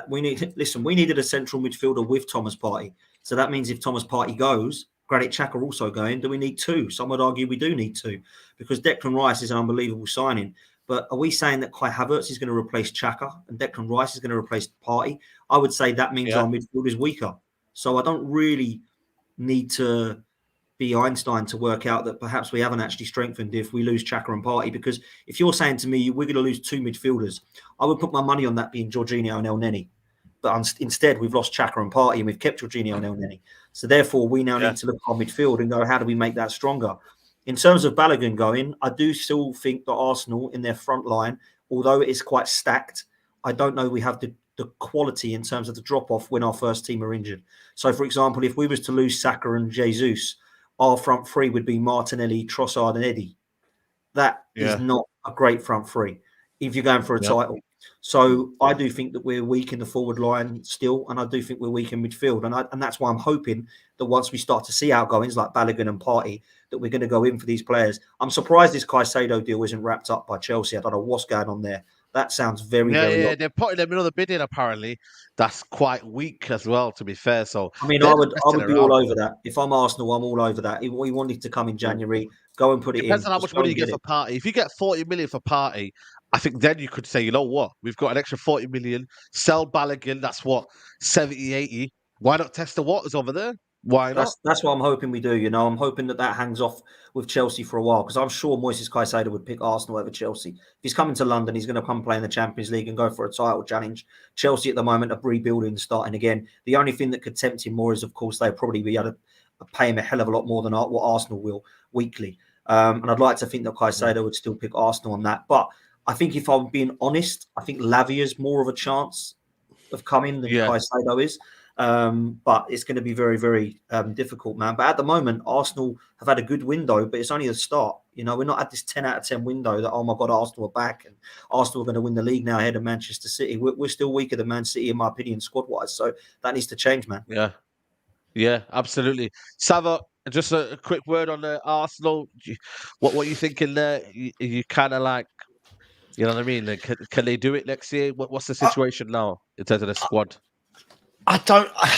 We needed a central midfielder with Thomas Partey. So that means if Thomas Partey goes, Granit Xhaka also going, do we need 2? Some would argue we do need 2, because Declan Rice is an unbelievable signing. But are we saying that Kai Havertz is going to replace Xhaka and Declan Rice is going to replace Partey? I would say that means our midfield is weaker. So I don't really need to be Einstein to work out that perhaps we haven't actually strengthened if we lose Xhaka and Partey. Because if you're saying to me we're going to lose 2 midfielders, I would put my money on that being Jorginho and El Neni. But instead, we've lost Xhaka and Partey, and we've kept Jorginho and El Neni. So therefore, we now need to look at our midfield and go, how do we make that stronger? In terms of Balogun going, I do still think that Arsenal in their front line, although it is quite stacked, I don't know we have the quality in terms of the drop-off when our first team are injured. So, for example, if we was to lose Saka and Jesus, our front three would be Martinelli, Trossard and Eddie. That is not a great front three if you're going for a title. So I do think that we're weak in the forward line still, and I do think we're weak in midfield. And that's why I'm hoping that once we start to see outgoings like Balogun and Partey, that we're going to go in for these players. I'm surprised this Caicedo deal isn't wrapped up by Chelsea. I don't know what's going on there. That sounds very odd. They're putting them in the bidding apparently. That's quite weak as well, to be fair. So I mean, I would be all over that. If I'm Arsenal, I'm all over that. We wanted to come in January, go and put it in. Depends on how much money you get for Partey. If you get 40 million for Partey, I think then you could say, you know what, we've got an extra 40 million. Sell Balogun, that's what, 70, 80. Why not test the waters over there? Why not? That's what I'm hoping we do. I'm hoping that hangs off with Chelsea for a while, because I'm sure Moises Caicedo would pick Arsenal over Chelsea. If he's coming to London, he's going to come play in the Champions League and go for a title challenge. Chelsea at the moment are rebuilding, starting again. The only thing that could tempt him more is, of course, they'll probably be able to pay him a hell of a lot more than what Arsenal will weekly. And I'd like to think that Caicedo would still pick Arsenal on that. But I think if I'm being honest, I think Lavia's more of a chance of coming than Caicedo is. But it's going to be very, very difficult, man. But at the moment, Arsenal have had a good window, but it's only a start. We're not at this 10 out of 10 window that, oh my God, Arsenal are back and Arsenal are going to win the league now ahead of Manchester City. We're still weaker than Man City, in my opinion, squad-wise. So that needs to change, man. Yeah, absolutely. Sava, just a quick word on Arsenal. What you thinking there? You kind of like, you know what I mean? Like, can they do it next year? What's the situation now in terms of the squad?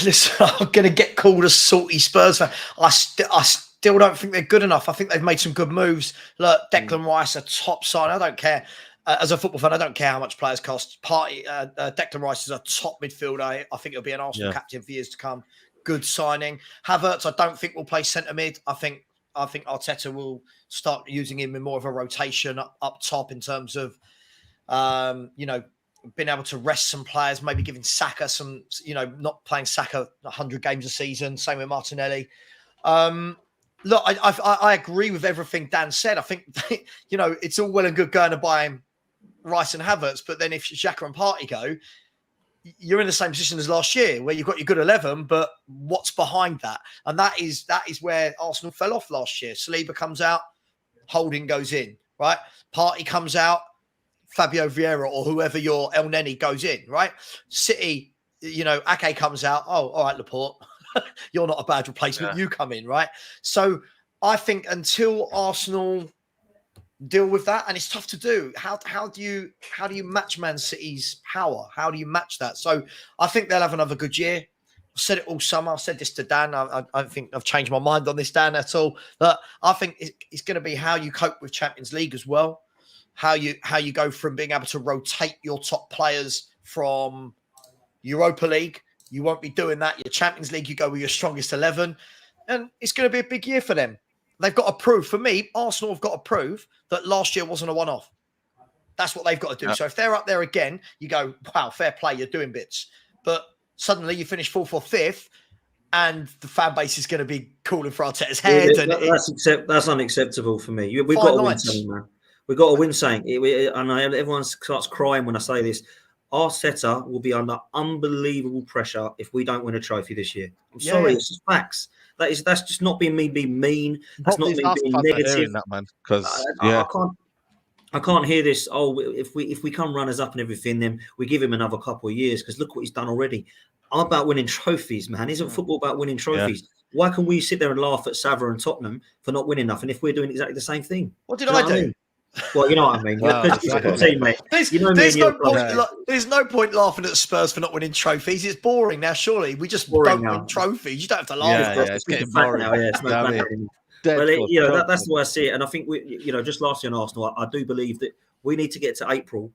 Listen, I'm going to get called a salty Spurs fan. I still don't think they're good enough. I think they've made some good moves. Look, Declan Rice, a top sign. I don't care. As a football fan, I don't care how much players cost. Declan Rice is a top midfielder. I think he'll be an Arsenal captain for years to come. Good signing. Havertz, I don't think will play centre mid. I think Arteta will start using him in more of a rotation up top in terms of, being able to rest some players, maybe giving Saka some, not playing Saka 100 games a season. Same with Martinelli. Look, I agree with everything Dan said. I think, it's all well and good going to buy him Rice and Havertz, but then if Xhaka and Partey go, you're in the same position as last year, where you've got your good 11, but what's behind that? And that is where Arsenal fell off last year. Saliba comes out, Holding goes in, right? Partey comes out, Fabio Vieira or whoever your El Neni goes in, right? City, Ake comes out. Oh, all right, Laporte, you're not a bad replacement. You come in, right? So I think until Arsenal deal with that, and it's tough to do. How do you match Man City's power? How do you match that? So I think they'll have another good year. I said it all summer. I said this to Dan. I don't think I've changed my mind on this, Dan, at all. But I think it's going to be how you cope with Champions League as well. How you go from being able to rotate your top players from Europa League. You won't be doing that. Your Champions League, you go with your strongest 11. And it's going to be a big year for them. They've got to prove. For me, Arsenal have got to prove that last year wasn't a one-off. That's what they've got to do. So if they're up there again, you go, wow, fair play, you're doing bits. But suddenly you finish 4th or 5th, and the fan base is going to be calling for Arteta's head. That's unacceptable for me. We've got to win something, man. We've got to win something. And everyone starts crying when I say this. Arteta will be under unbelievable pressure if we don't win a trophy this year. I'm sorry, it's just facts. That's just not being mean. That's not me being negative. That, man, because I can't hear this. Oh, if we come runners up and everything, then we give him another couple of years, because look what he's done already. I'm about winning trophies, man. Isn't football about winning trophies? Why can we sit there and laugh at Sava and Tottenham for not winning enough, and if we're doing exactly the same thing? What did I do? I mean? Well, you know what I mean. There's no point laughing at Spurs for not winning trophies. It's boring now, surely. We just don't win trophies. You don't have to laugh. It's getting boring now. It's well, that's the way I see it. And I think just lastly on Arsenal, I do believe that we need to get to April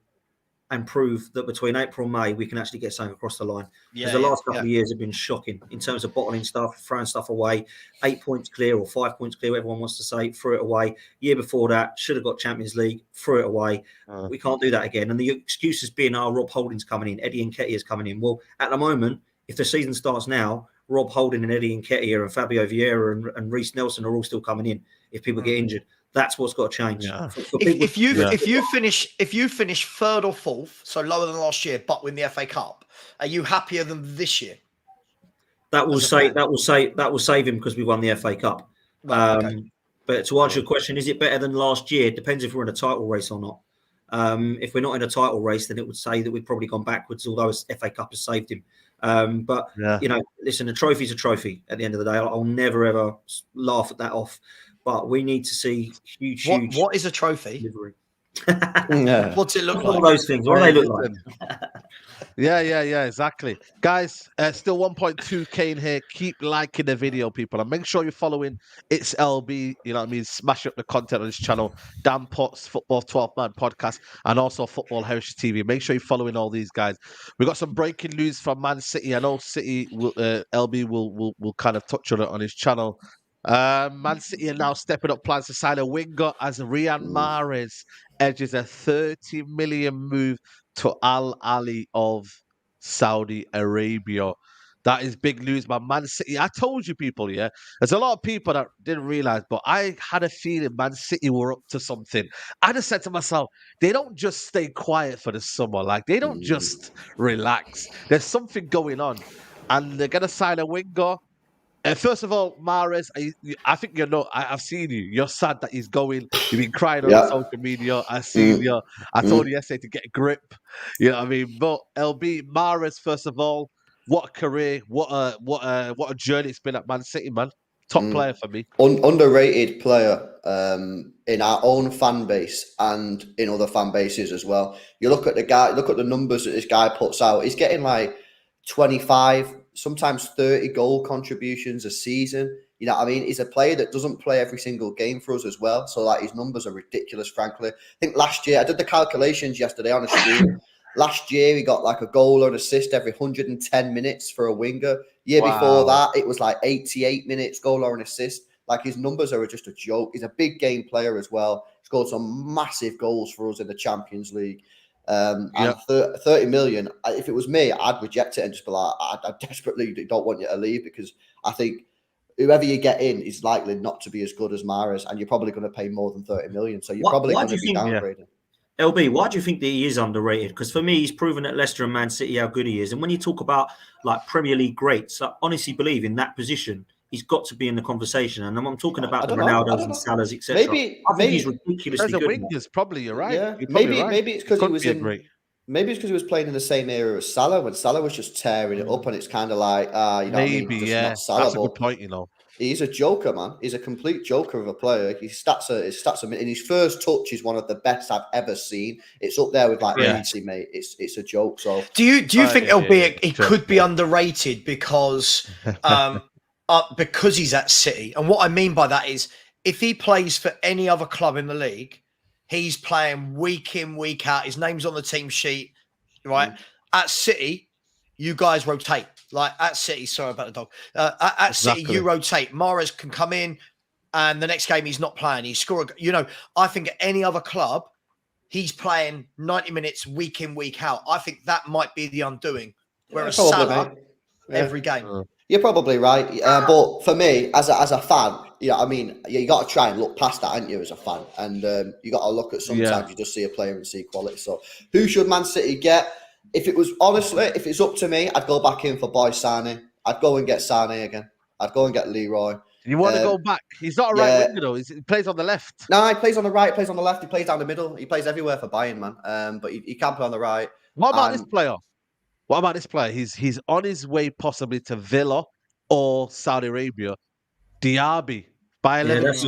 and prove that between April and May we can actually get something across the line. Because the last couple of years have been shocking in terms of bottling stuff, throwing stuff away. 8 points clear or 5 points clear, everyone wants to say, threw it away. Year before that, should have got Champions League, threw it away. We can't do that again. And the excuses being, Rob Holding's coming in, Eddie Nketiah's coming in. Well, at the moment, if the season starts now, Rob Holding and Eddie Nketiah and Fabio Vieira and Reece Nelson are all still coming in if people get injured. That's what's got to change. Yeah. For people- If you finish third or fourth, so lower than last year, but win the FA Cup, are you happier than this year? that will as a save fan. him because we won the FA Cup. Right, okay. But to answer your question, is it better than last year? It depends if we're in a title race or not. If we're not in a title race, then it would say that we've probably gone backwards, although FA Cup has saved him. But, you know, listen, a trophy's a trophy at the end of the day. I'll never, ever laugh at that off. But we need to see huge. What is a trophy? Delivery. Yeah. What's it look All like? those things. What do they look like? Yeah, exactly. Guys, still 1.2k in here. Keep liking the video, people. And make sure you're following It's LB. You know what I mean? Smash up the content on this channel. Dan Potts, Football 12 Man Podcast, and also Football Heritage TV. Make sure you're following all these guys. We got some breaking news from Man City. I know City will, LB will kind of touch on it on his channel. Man City are now stepping up plans to sign a winger as Riyad Mahrez edges a 30 million move to Al Ali of Saudi Arabia. That is big news, Man City. I told you people, yeah. There's a lot of people that didn't realize, but I had a feeling Man City were up to something. I just said to myself, they don't just stay quiet for the summer. Like, they don't just relax. There's something going on. And they're going to sign a winger. First of all, Mahrez, I think I've seen you. You're sad that he's going. You've been crying on social media. I've seen you. I told you yesterday to get a grip. You know what I mean? But LB, Mahrez, first of all, what a career, what a journey it's been at Man City, man. Top player for me. Underrated player in our own fan base and in other fan bases as well. You look at the guy, look at the numbers that this guy puts out. He's getting like 25, sometimes 30 goal contributions a season. You know what I mean? He's a player that doesn't play every single game for us as well. So like his numbers are ridiculous, frankly. I think last year, I did the calculations yesterday on a stream. Last year, he got like a goal or an assist every 110 minutes for a winger. Year before that, it was like 88 minutes, goal or an assist. Like his numbers are just a joke. He's a big game player as well. He scored some massive goals for us in the Champions League. And 30 million, if it was me, I'd reject it and just be like, I desperately don't want you to leave, because I think whoever you get in is likely not to be as good as Mahrez, and you're probably going to pay more than 30 million. So you're probably going to be downgraded. LB, why do you think that he is underrated? Because for me, he's proven at Leicester and Man City how good he is. And when you talk about like Premier League greats, I honestly believe in that position, he's got to be in the conversation. And I'm talking about the Ronaldos and Salahs, etc. I think he's ridiculously good. Wingers, probably you're right. Yeah, you're maybe it's because he was in. Maybe it's because he was playing in the same era as Salah, when Salah was just tearing it up, and it's kind of like, you know, maybe, what I mean? That's a good point, you know. He's a joker, man. He's a complete joker of a player. His stats are in his first touch is one of the best I've ever seen. It's up there with like Messi, mate. It's a joke. So do you think LB it could be underrated because he's at City? And what I mean by that is, if he plays for any other club in the league, he's playing week in, week out. His name's on the team sheet, right? At City, you guys rotate. Like at City, sorry about the dog. At City, you rotate. Mahrez can come in, and the next game he's not playing. He score. I think at any other club, he's playing 90 minutes week in, week out. I think that might be the undoing. Whereas Salah, every game. You're probably right. But for me, as a fan, I mean, you got to try and look past that, haven't you, as a fan? And you got to look at sometimes you just see a player and see quality. So who should Man City get? If it's up to me, I'd go back in for Boy Sane. I'd go and get Sane again. I'd go and get Leroy. You want to go back? He's not a right winger, though. He plays on the left. No, he plays on the right, he plays on the left, he plays down the middle. He plays everywhere for Bayern, man. But he can't play on the right. What about this player? What about this player? He's on his way possibly to Villa or Saudi Arabia. Diaby. That's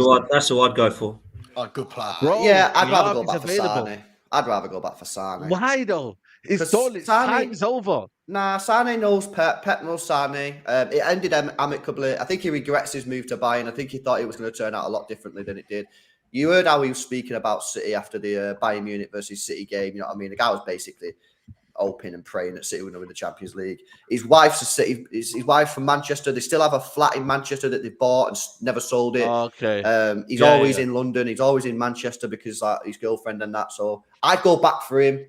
who I'd go for. Oh, good player. Bro, I'd rather go back for Sane. I'd rather go back for Sane. Why though? It's done. It's time's over. Nah, Sane knows Pep. Pep knows Sane. It ended amicably. I think he regrets his move to Bayern. I think he thought it was going to turn out a lot differently than it did. You heard how he was speaking about City after the Bayern Munich versus City game. You know what I mean? The guy was basically hoping and praying that City would win the Champions League. His wife's his wife's from Manchester. They still have a flat in Manchester that they bought and never sold it. Okay. He's always in London. He's always in Manchester because his girlfriend and that. So I'd go back for him.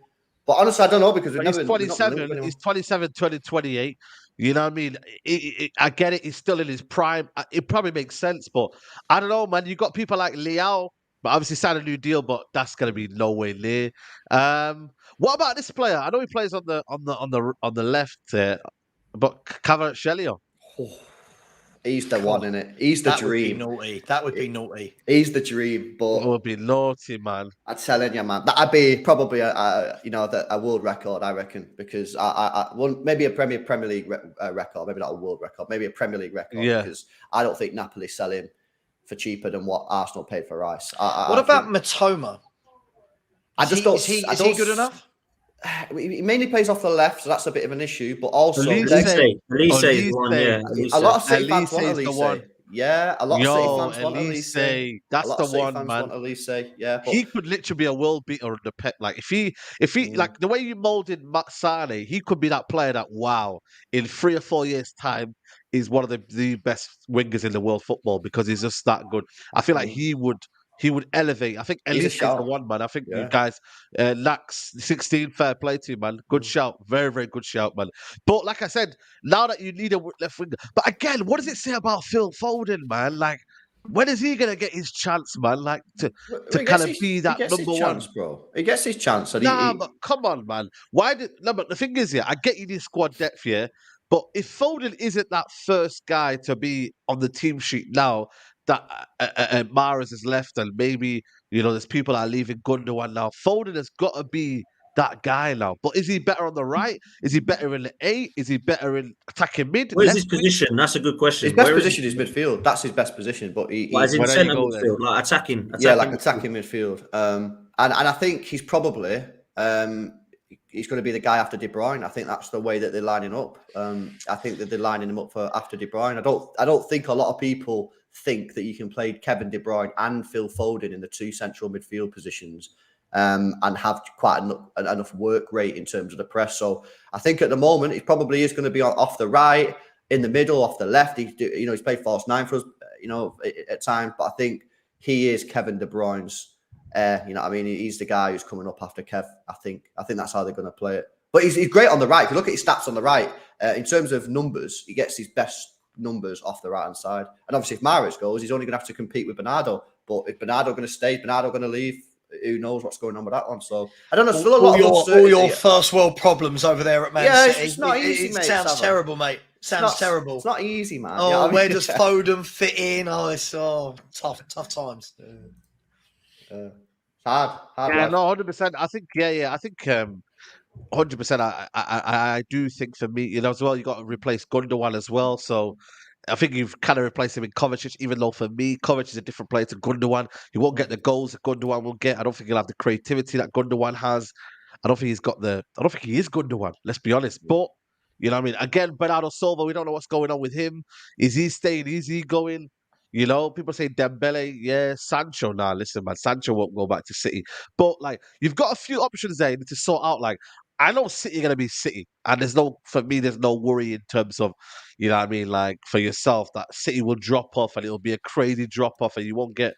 But honestly, I don't know, because he's 27. He's 27, 28. You know what I mean? I get it. He's still in his prime. It probably makes sense, but I don't know, man. You got people like Leao But obviously signed a new deal, but that's going to be no way near. What about this player? I know he plays on the left, but Kvaratskhelia. He's the one in it. He's the That would be dream. naughty. That would be naughty. He's the dream. But That would be naughty, man. I'm telling you, man, that'd be probably a world record, I reckon, because maybe a Premier League record, maybe not a world record, maybe a Premier League record, Yeah. because I don't think Napoli sell him for cheaper than what Arsenal paid for Rice. What about Matoma? Is he good enough? He mainly plays off the left, so that's a bit of an issue. But also, Elise is the one, yeah. a lot of City fans Elise want is the Elise. one. Yeah, a lot of City fans want Elise, Elise. that's a lot the of City one, fans man. want Elise. Yeah, but He could literally be a world beater on the Pep. Like if he like the way you molded Matt Sane, he could be that player that in 3 or 4 years' time is one of the best wingers in the world football because he's just that good. I feel like he would elevate. I think He's a Elise is the shout. one, man. I think you Yeah. guys, Lax 16, fair play to you, man. Good shout, very very good shout, man. But like I said, now that you need a left winger, but again, what does it say about Phil Foden, man? Like. When is he gonna get his chance, man? Like to kind of be that number chance, one, bro. He gets his chance. And but come on, man. But the thing is, I get you need squad depth here, but if Foden isn't that first guy to be on the team sheet now, that Mahrez has left, and maybe there's people that are leaving Gundogan now. Foden has got to be that guy now. But is he better on the right? Is he better in the 8? Is he better in attacking mid? Where's his position? That's a good question. His best position is midfield. That's his best position. But he's in centre midfield, like attacking. Yeah, like attacking midfield. And I think he's probably he's going to be the guy after De Bruyne. I think that's the way that they're lining up. I think that they're lining him up for after De Bruyne. I don't think a lot of people think that you can play Kevin De Bruyne and Phil Foden in the 2 central midfield positions. And have quite enough work rate in terms of the press. So I think at the moment he probably is going to be off the right, in the middle, off the left. He's played false 9 for us, at times. But I think he is Kevin De Bruyne's. He's the guy who's coming up after Kev. I think that's how they're going to play it. But he's great on the right. If you look at his stats on the right, in terms of numbers, he gets his best numbers off the right hand side. And obviously, if Mahrez goes, he's only going to have to compete with Bernardo. But if Bernardo going to stay, Bernardo going to leave. Who knows what's going on with that one? So I don't know. Still a lot of all your first world problems over there at Man City. It's not easy, mate. It sounds terrible, mate. Sounds terrible. It's not easy, man. Oh, where does Foden fit in? Oh, it's tough times. Hard. Yeah, no, 100%. I think, I think 100%. I do think for me, as well, you got to replace Gundogan as well. So I think you've kind of replaced him in Kovacic, even though for me, Kovacic is a different player to Gundogan. He won't get the goals that Gundogan will get. I don't think he'll have the creativity that Gundogan has. I don't think he is Gundogan, let's be honest. But, again, Bernardo Silva, we don't know what's going on with him. Is he staying? Is he going? People say Dembele, yeah, Sancho. Nah, listen, man, Sancho won't go back to City. But, you've got a few options there to sort out, I know City are going to be City, and there's no worry in terms of, for yourself, that City will drop off and it'll be a crazy drop off and you won't get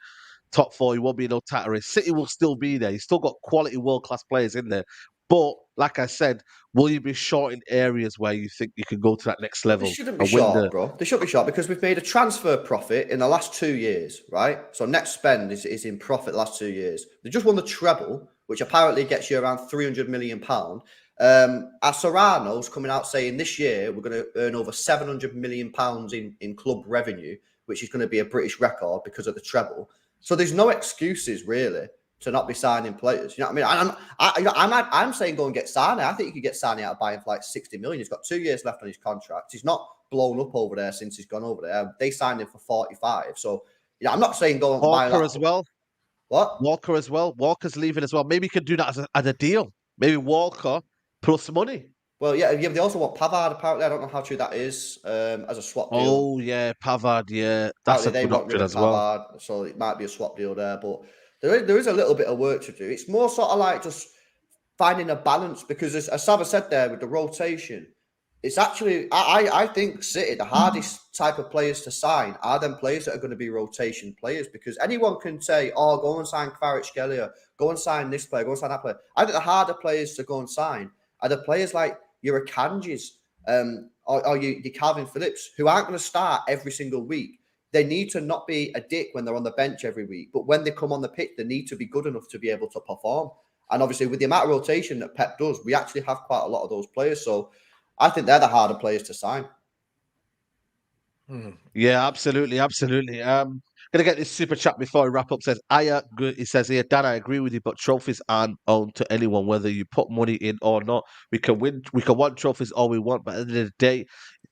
top 4, you won't be no title race. City will still be there. You still got quality world-class players in there. But, like I said, will you be short in areas where you think you can go to that next level? They shouldn't be short, bro. They shouldn't be short because we've made a transfer profit in the last 2 years, right? So net spend is in profit the last 2 years. They just won the treble, which apparently gets you around £300 million. Serrano's coming out saying this year we're going to earn over £700 million in club revenue, which is going to be a British record because of the treble. So there's no excuses really to not be signing players. You know what I mean? I'm saying go and get Sane. I think you could get Sane out of buying for like 60 million. He's got 2 years left on his contract. He's not blown up over there since he's gone over there. They signed him for 45. So I'm not saying go and buy Walker as well. What? Walker as well. Walker's leaving as well. Maybe you could do that as a deal. Maybe Walker plus money. Well, yeah. They also want Pavard. Apparently, I don't know how true that is as a swap deal. Oh yeah, Pavard. Yeah, that's a good option as well. So it might be a swap deal there, but there is a little bit of work to do. It's more sort of like just finding a balance because, as Sava said there, with the rotation, it's actually I think City, the hardest type of players to sign are them players that are going to be rotation players because anyone can say, "Oh, go and sign Kvaratskhelia, go and sign this player, go and sign that player." I think the harder players to go and sign are the players like your Akanjis or your Calvin Phillips, who aren't going to start every single week. they need to not be a dick when they're on the bench every week, but when they come on the pitch, they need to be good enough to be able to perform. And obviously, with the amount of rotation that Pep does, we actually have quite a lot of those players. So I think they're the harder players to sign. Yeah, absolutely, absolutely. Gonna get this super chat before we wrap up. Says Aya, he says here, Dan, I agree with you, but trophies aren't owned to anyone, whether you put money in or not. We can win, we can want trophies all we want, but at the end of the day,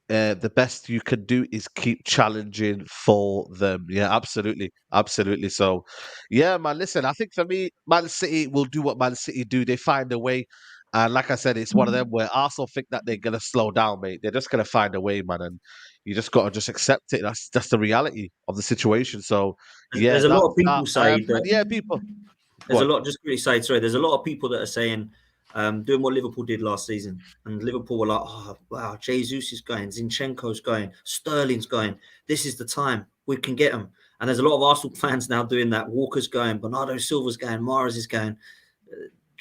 the best you can do is keep challenging for them. Yeah, absolutely, absolutely. So, yeah, man. Listen, I think for me, Man City will do what Man City do. They find a way, and like I said, it's one of them where Arsenal think that they're gonna slow down, mate. They're just gonna find a way, man, and you just gotta just accept it. That's the reality of the situation. So, yeah, There's a lot that's of that. people say And yeah, people. Go there's a on. lot. Just really say sorry. There's a lot of people that are saying doing what Liverpool did last season, and Liverpool were like, "Oh wow, Jesus is going, Zinchenko's going, Sterling's going. This is the time we can get them." And there's a lot of Arsenal fans now doing that. Walker's going, Bernardo Silva's going, Mahrez is going.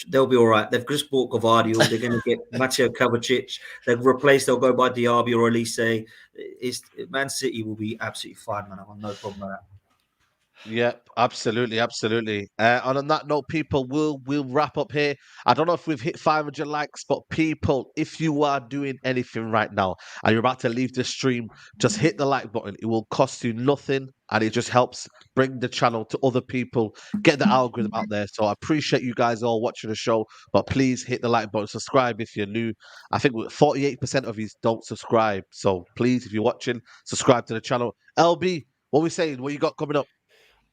They'll be all right. They've just bought Gvardiol. They're going to get Mateo Kovacic. They'll replace. They'll go by Diaby or Elise. Man City will be absolutely fine, man. I've got no problem with that. Yep, absolutely, absolutely. And on that note, people, we'll wrap up here. I don't know if we've hit 500 likes, but people, if you are doing anything right now and you're about to leave the stream, just hit the like button. It will cost you nothing, and it just helps bring the channel to other people, get the algorithm out there. So I appreciate you guys all watching the show, but please hit the like button, subscribe if you're new. I think 48% of you don't subscribe, so please, if you're watching, subscribe to the channel. LB, what we saying? What you got coming up?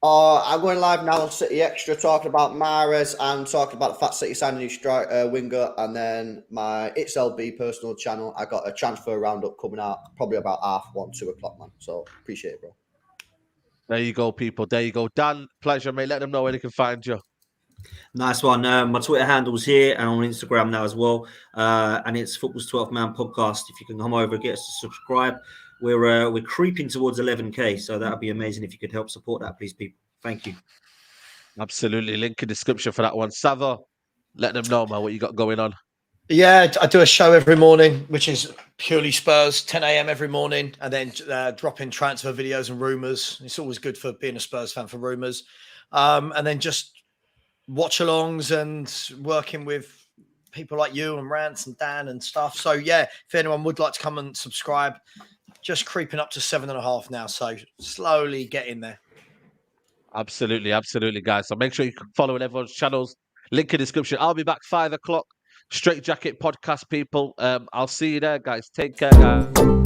I'm going live now on City Extra, talking about Mahrez and talking about the fact City signed a new winger, and then my It's LB personal channel. I got a transfer roundup coming out probably about 1:30, 2 o'clock, man. So appreciate it, bro. There you go, people. There you go. Dan, pleasure, mate. Let them know where they can find you. Nice one. My Twitter handle's here and on Instagram now as well. And it's Football's 12th Man Podcast. If you can come over, get us to subscribe. We're creeping towards 11K, so that would be amazing if you could help support that, please, people. Thank you. Absolutely. Link in description for that one. Savo, let them know, man, what you got going on. Yeah, I do a show every morning, which is purely Spurs, 10 a.m. every morning, and then drop in transfer videos and rumours. It's always good for being a Spurs fan for rumours. And then just watch-alongs and working with people like you and Rance and Dan and stuff. So, yeah, if anyone would like to come and subscribe, just creeping up to 7.5 now. So slowly getting there. Absolutely, absolutely, guys. So make sure you follow everyone's channels. Link in description. I'll be back 5 o'clock. Straight Jacket Podcast, people. I'll see you there, guys. Take care, guys.